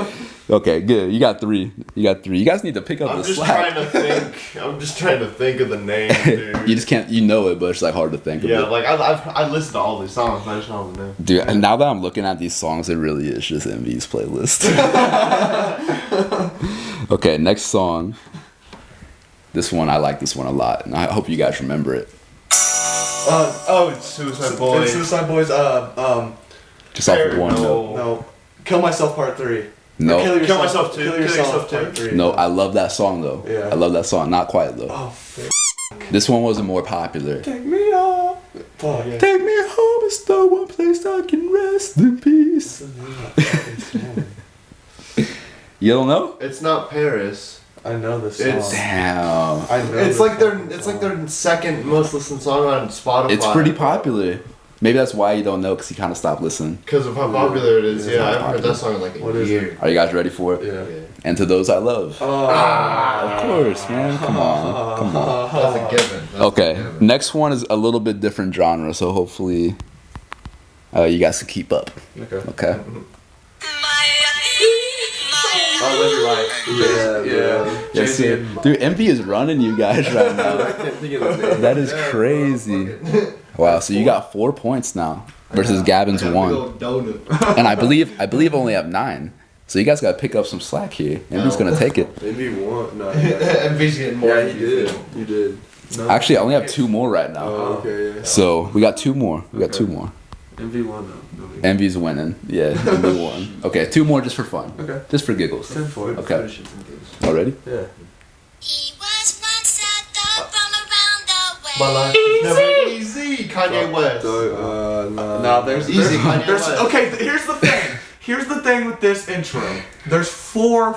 Okay, good. You got three. You guys need to pick up I'm the just slack. trying to think. I'm just trying to think of the name, dude. You just can't. You know it, but it's like hard to think of Yeah, it. like I listen to all these songs. I just don't know the name. Dude, and now that I'm looking at these songs, it really is just MV's playlist. Okay, next song. This one, I like this one a lot, and I hope you guys remember it. It's Suicide Boys. It's Suicide Boys. Just off of one no. note. No. Kill Myself Part 3. No, Kill Myself Too. Kill Kill Yourself Yourself Part Too. 3. no, I love that song though. Yeah. I love that song. Not quite though. Oh, This one wasn't more popular. take me home. Fuck. Yeah. Take me home, it's the one place I can rest in peace. You don't know? It's not Paris. I know this song. It's- Damn. I know It's this like their fucking it's like song. their second most listened song on Spotify. It's pretty popular. Maybe that's why you don't know, because you kind of stopped listening. Because of how popular it is. Yeah, Yeah, I it's haven't heard popular. that song in like a What is year. Are you guys ready for it? Yeah. And to those I love. Oh. Of course, man. Come on. Come on. That's a given. That's Okay. a given. Next one is a little bit different genre, so hopefully you guys can keep up. Okay. Okay. I'll live your life. Yeah. Yes, sir. Dude, MP is running you guys right now. That is crazy. Wow, so you got 4 points now versus Gavin's 1. And I believe only have 9. So you guys gotta pick up some slack here. MP's gonna take it. Maybe one. No. MV's getting more. Yeah, he did. You did. No. Actually, I only have 2 more right now. Oh, okay. Yeah. So we got 2 more. We got 2 more. MV1 though. Envy's winning. Yeah, Envy won. Okay, 2 more just for fun. Okay. Just for giggles. 10-4. Okay. Already? Yeah. He was once a dog from around the way. My life is never easy. Kanye West. No. No, there's Easy, Kanye West. okay. Here's the thing. Here's the thing with this intro. There's 4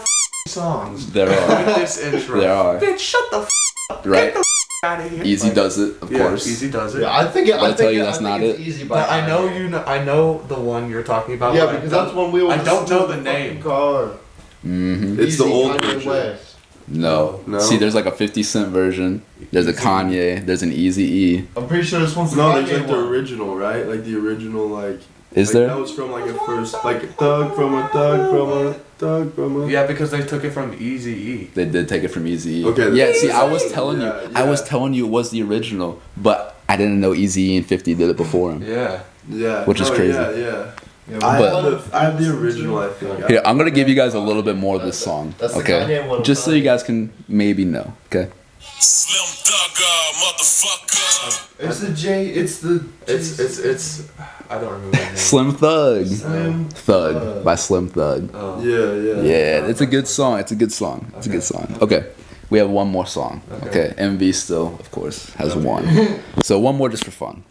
songs There are. with this intro. There are. Bitch, shut the up. Right? Get the out of here. Easy Like, does it, of yeah, course. Easy does it. Yeah, I think. But I tell you that's think not it's it. Easy by But I know Kanye. you know. I know the one you're talking about. Yeah, but because I that's one we. I don't listened know to the in fucking name. Car. Mm-hmm. It's the Easy, old Kanye version. West. No. No? See, there's like a 50 Cent version. There's a Kanye. There's an Easy E. I'm pretty sure this one's the No, Kanye there's like the one. original, right? Like the original, like. Is like, there? That was from like a first, like a thug from a thug from a thug from a. Yeah, because they took it from Easy E. They did take it from Easy E. Okay. Yeah, see, I was telling you. Yeah, I was yeah. telling you it was the original, but I didn't know Easy E and 50 did it before him. Yeah. Yeah. Which is no, crazy. Yeah. Yeah, I But- have the original, I think. Here, I'm gonna give you guys a little bit more of this song. That's the Okay? Kanye one. Just so you guys can maybe know. Okay? Slim Thugger, motherfucker. It's the J. It's the. It's. I don't remember the name. Slim Thug. Slim Thug by Slim Thug. Oh. Yeah. Yeah, it's a good song. It's a good song. It's a good song. Okay, we have one more song. Okay, MV still, of course, has one. So one more just for fun.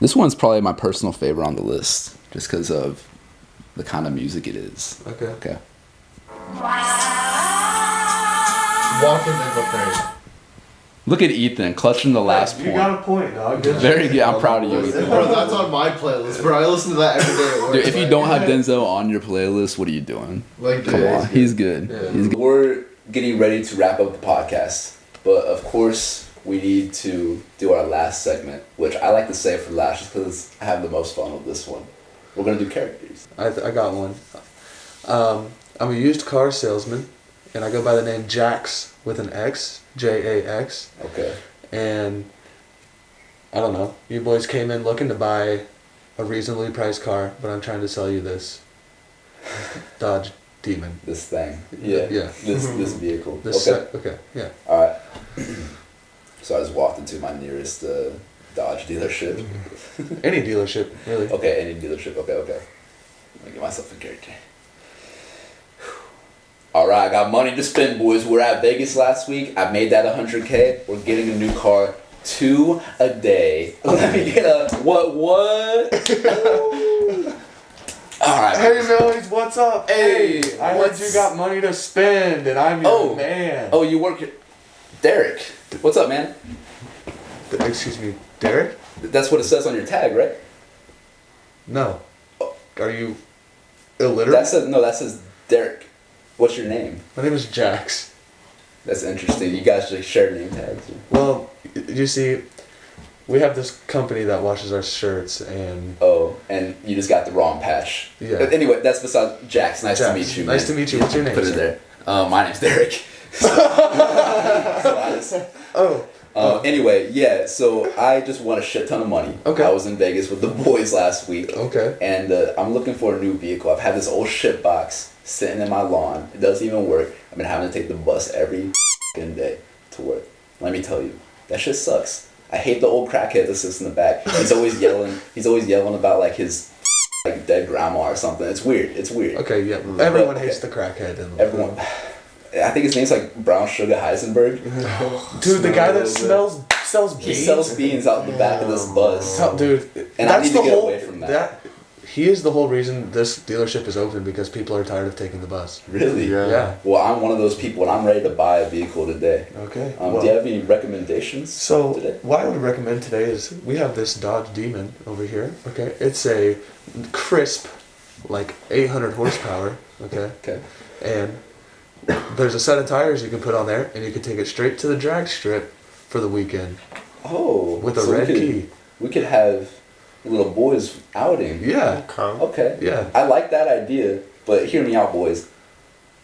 This one's probably my personal favorite on the list, just because of the kind of music it is. Okay. Okay. Walking in the Paris. Look at Ethyn clutching the last You point. got a point, dog. Good Very good. I'm proud of you, Listen, Ethyn. bro, that's on my playlist, bro. I listen to that every day at work. Dude, if you like- don't have Denzel on your playlist, what are you doing? like, dude, Come on, he's good. Yeah. He's good. We're getting ready to wrap up the podcast. But of course, we need to do our last segment, which I like to say for last just because I have the most fun with this one. We're going to do characters. I got one. I'm a used car salesman, and I go by the name Jax with an X, Jax. Okay. And I don't know. You boys came in looking to buy a reasonably priced car, but I'm trying to sell you this Dodge Demon. This thing. Yeah. Yeah. This vehicle. This okay. okay. Yeah. Alright. So I just walked into my nearest Dodge dealership. Any dealership, really. Okay, any dealership. Okay. Let me get myself a character. Alright, I got money to spend, boys. We're at Vegas last week. I made that $100K. We're getting a new car 2 a day. Let me get a what? Alright. Hey, Millies, what's up? Hey, I heard you got money to spend, and I'm your man. Oh, you work here. Derek. What's up, man? Excuse me, Derek? That's what it says on your tag, right? No. Are you illiterate? That says Derek. What's your name? My name is Jax. That's interesting. You guys just share name tags. Well, you see, we have this company that washes our shirts, and... Oh, and you just got the wrong patch. Yeah. But anyway, that's beside Jax. Nice to meet you, man. Nice to meet you. What's your name, Put it sir? there. My name's Derek. Anyway, yeah, so I just won a shit ton of money. Okay. I was in Vegas with the boys last week. Okay. And I'm looking for a new vehicle. I've had this old shit box sitting in my lawn. It doesn't even work. I've been having to take the bus every day to work. Let me tell you, that shit sucks. I hate the old crackhead that sits in the back. He's always yelling about like his like dead grandma or something. It's weird. Okay, yeah. Everyone hates the crackhead. Everyone. I think his name's like Brown Sugar Heisenberg. Dude, the guy that sells beans. He sells beans out the back of this bus. Dude, and I need to get away from that. He is the whole reason this dealership is open, because people are tired of taking the bus. Really? Yeah. Well, I'm one of those people, and I'm ready to buy a vehicle today. Okay. Do you have any recommendations today? What I would recommend today is we have this Dodge Demon over here. Okay. It's a crisp, like 800 horsepower. Okay. Okay. And there's a set of tires you can put on there, and you can take it straight to the drag strip for the weekend. Oh. With a red key. We could have a little boys outing. Yeah. Okay. Yeah. I like that idea, but hear me out, boys.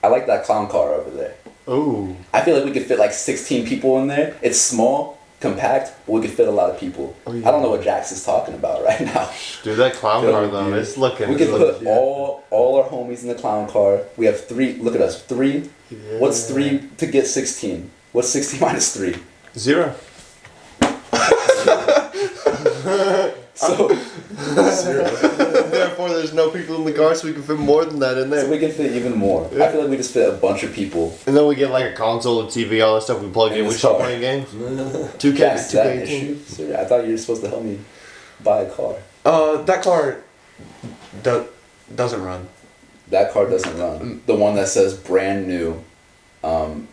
I like that clown car over there. Ooh. I feel like we could fit like 16 people in there. It's small, compact, but we could fit a lot of people. Oh, yeah. I don't know what Jax is talking about right now. Dude, that clown car though, it's looking. We could put all our homies in the clown car. We have 3. Look at us, 3. Yeah. What's 3 to get 16? What's 16 minus 3? 0. So, 0. Therefore, there's no people in the car, so we can fit more than that in there. so we can fit even more. I feel like we just fit a bunch of people. And then we get like a console, a TV, all that stuff. We plug in. We start playing games. 2K, Jax, is that an 2K18. issue? Sir, I thought you were supposed to help me buy a car. That car doesn't run. That car doesn't run. The one that says brand new,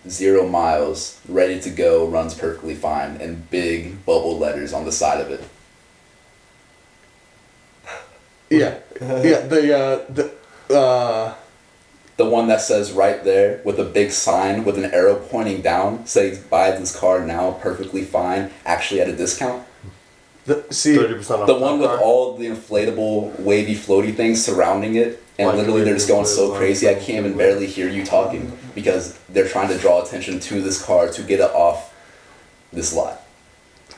0 miles, ready to go, runs perfectly fine, and big bubble letters on the side of it. Yeah. Yeah. The one that says right there with a big sign with an arrow pointing down, says buy this car now, perfectly fine, actually at a discount. 30% off. The one with all the inflatable, wavy, floaty things surrounding it, and Like literally they're just going so like crazy I can't even barely hear you talking because they're trying to draw attention to this car to get it off this lot.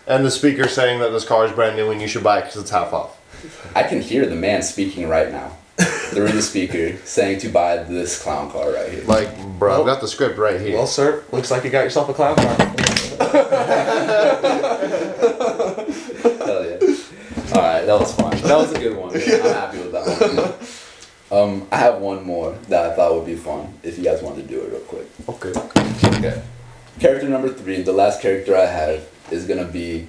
And the speaker saying that this car is brand new and you should buy it because it's half off. I can hear the man speaking right now through the speaker saying to buy this clown car right here. Like, bro, I've got the script right here. Well, sir, looks like you got yourself a clown car. Hell yeah. Alright, that was fun. That was a good one. I'm happy with that one. I have one more that I thought would be fun if you guys wanted to do it real quick. Okay. Okay. Character number 3, the last character I have, is gonna be,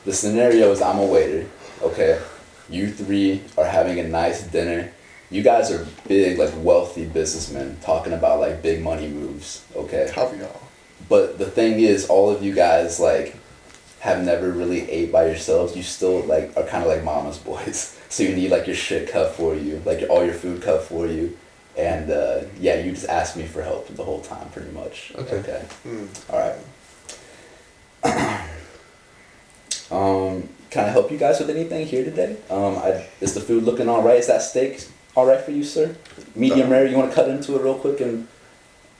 the scenario is I'm a waiter, okay? You 3 are having a nice dinner. You guys are big, like, wealthy businessmen talking about, like, big money moves, okay? But the thing is, all of you guys, like, have never really ate by yourselves. You still, like, are kind of like mama's boys. So you need, like, your shit cut for you, like, all your food cut for you. And, yeah, you just ask me for help the whole time, pretty much. Okay. Alright. Can I help you guys with anything here today? Is the food looking all right? Is that steak all right for you, sir? Medium rare. You want to cut into it real quick and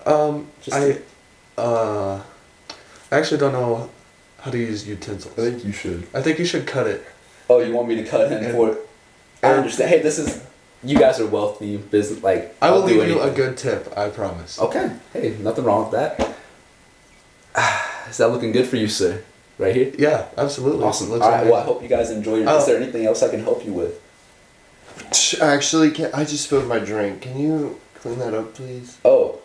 I actually don't know how to use utensils. I think you should. I think you should cut it. Oh, you want me to cut in for it? I understand. Hey, this is you guys are wealthy business. Like I will I'll do leave you a anything. good tip. I promise. Okay. Hey, nothing wrong with that. Is that looking good for you, sir? Right here. Yeah, absolutely. Awesome. All Looks right. Well, I amazing. hope you guys enjoy your. Oh. Is there anything else I can help you with? Actually, I just spilled my drink. Can you clean that up, please? Oh,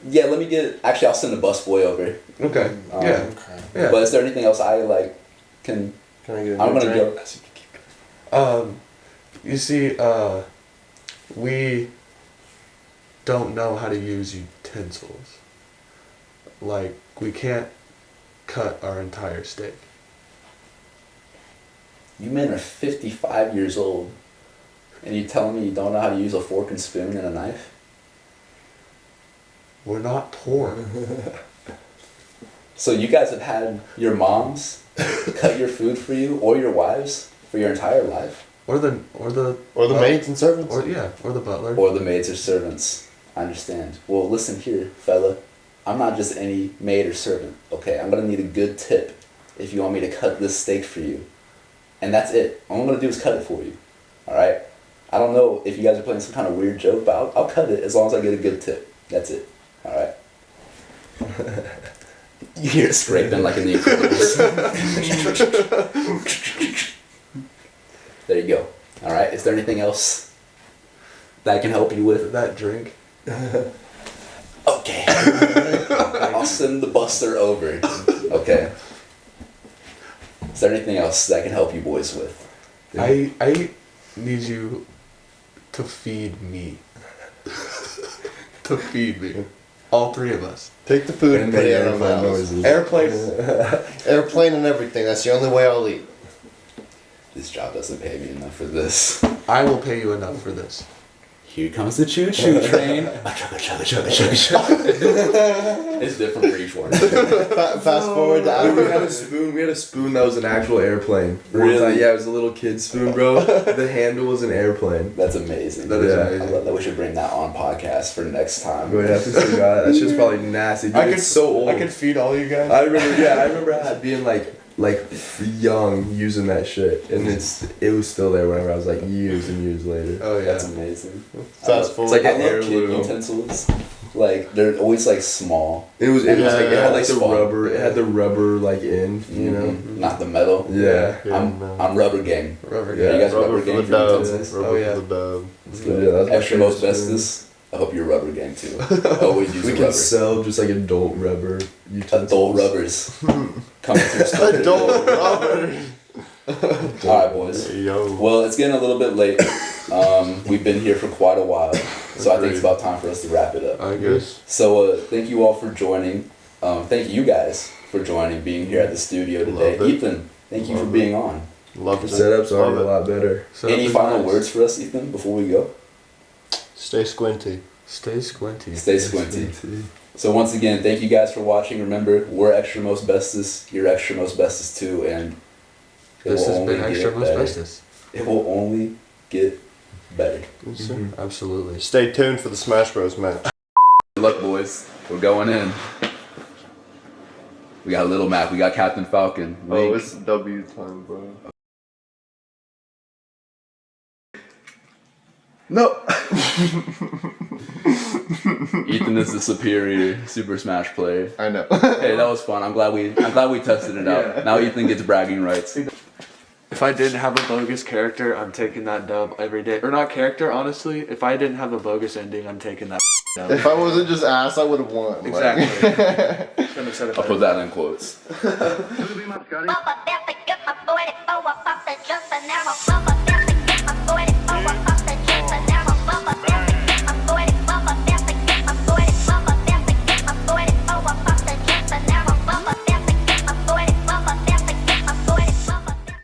yeah. Let me get. Actually, I'll send the busboy over. Okay. Um, Yeah. Okay. Yeah. But is there anything else I like? Can Can I get a I'm new gonna drink? go. You see, we don't know how to use utensils. Like, we can't cut our entire steak. You men are 55 years old, and you telling me you don't know how to use a fork and spoon and a knife? We're not poor. So you guys have had your moms cut your food for you, or your wives, for your entire life? Or the Or the maids and servants. or the butler. Or the maids or servants. I understand. Well, listen here, fella. I'm not just any maid or servant, okay? I'm gonna need a good tip if you want me to cut this steak for you. And that's it. All I'm gonna do is cut it for you. Alright? I don't know if you guys are playing some kind of weird joke, but I'll cut it as long as I get a good tip. That's it. Alright? You hear it scraping like in The Incredibles. There you go. Alright, is there anything else that I can help you with? That drink. Okay. I'll send the buster over. Okay. Is there anything else that I can help you boys with? I need you to feed me. To feed me. All three of us. Take the food and put make it in our airplane mouths. noises. Airplane. Airplane and everything. That's the only way I'll eat. This job doesn't pay me enough for this. I will pay you enough for this. Here comes the choo-choo train. It's different for each one. Fast forward to We had a spoon. We had a spoon that was an actual airplane. Really? One time, yeah, it was a little kid spoon, bro. The handle was an airplane. That's amazing. That is Yeah. I amazing. love that. We should bring that on podcast for next time. Wait, I forgot. That shit's probably nasty. Dude, it's so old. I could feed all you guys. I remember being like young using that shit, and it was still there whenever I was like years and years later. Oh yeah. That's amazing. Fast I forward. love an kid heirloom. utensils. Like they're always like small. It was like it had like the Fun. rubber. It had the rubber like end, you know. Not the metal. Yeah. I'm rubber gang. Rubber Yeah, you guys Rubber rubber for gang the for dub. utensils. Rubber Oh, yeah. for the dub. Yeah, that's my Extra most favorite spoon. bestest. I hope you're rubber gang too. Always use We a can rubber. sell just like adult rubber utensils. Adult rubbers. Coming to a store. Adult rubber. Alright, boys. Yo. Well, it's getting a little bit late. We've been here for quite a while, so I think it's about time for us to wrap it up. I guess. So, thank you all for joining. Thank you guys for joining, being here at the studio today. Love it. Ethan, thank you for being on. Love The it. setup's already Love a lot better. So Any that's final nice. words for us, Ethan, before we go? Stay squinty. Stay squinty. Stay squinty. So once again, thank you guys for watching. Remember, we're Extra Most Bestest. You're Extra Most Bestest too, and it This will has only been get Extra Most better. Bestest. It will only get better. Yes, sir. Absolutely. Stay tuned for the Smash Bros match. Good luck, boys. We're going in. We got Little Mac. We got Captain Falcon. Wink. it's W time, bro. No. Ethan is the superior Super Smash player. I know. Hey, that was fun. I'm glad we tested it out. Yeah. Now Ethan gets bragging rights. If I didn't have a bogus character, I'm taking that dub every day. Or not character, honestly. If I didn't have a bogus ending, I'm taking that dub. If I wasn't just ass, I would have won. Exactly. Like- I'll put that in quotes. Bubba, better get my boy to go up the jump and now I'm Bubba.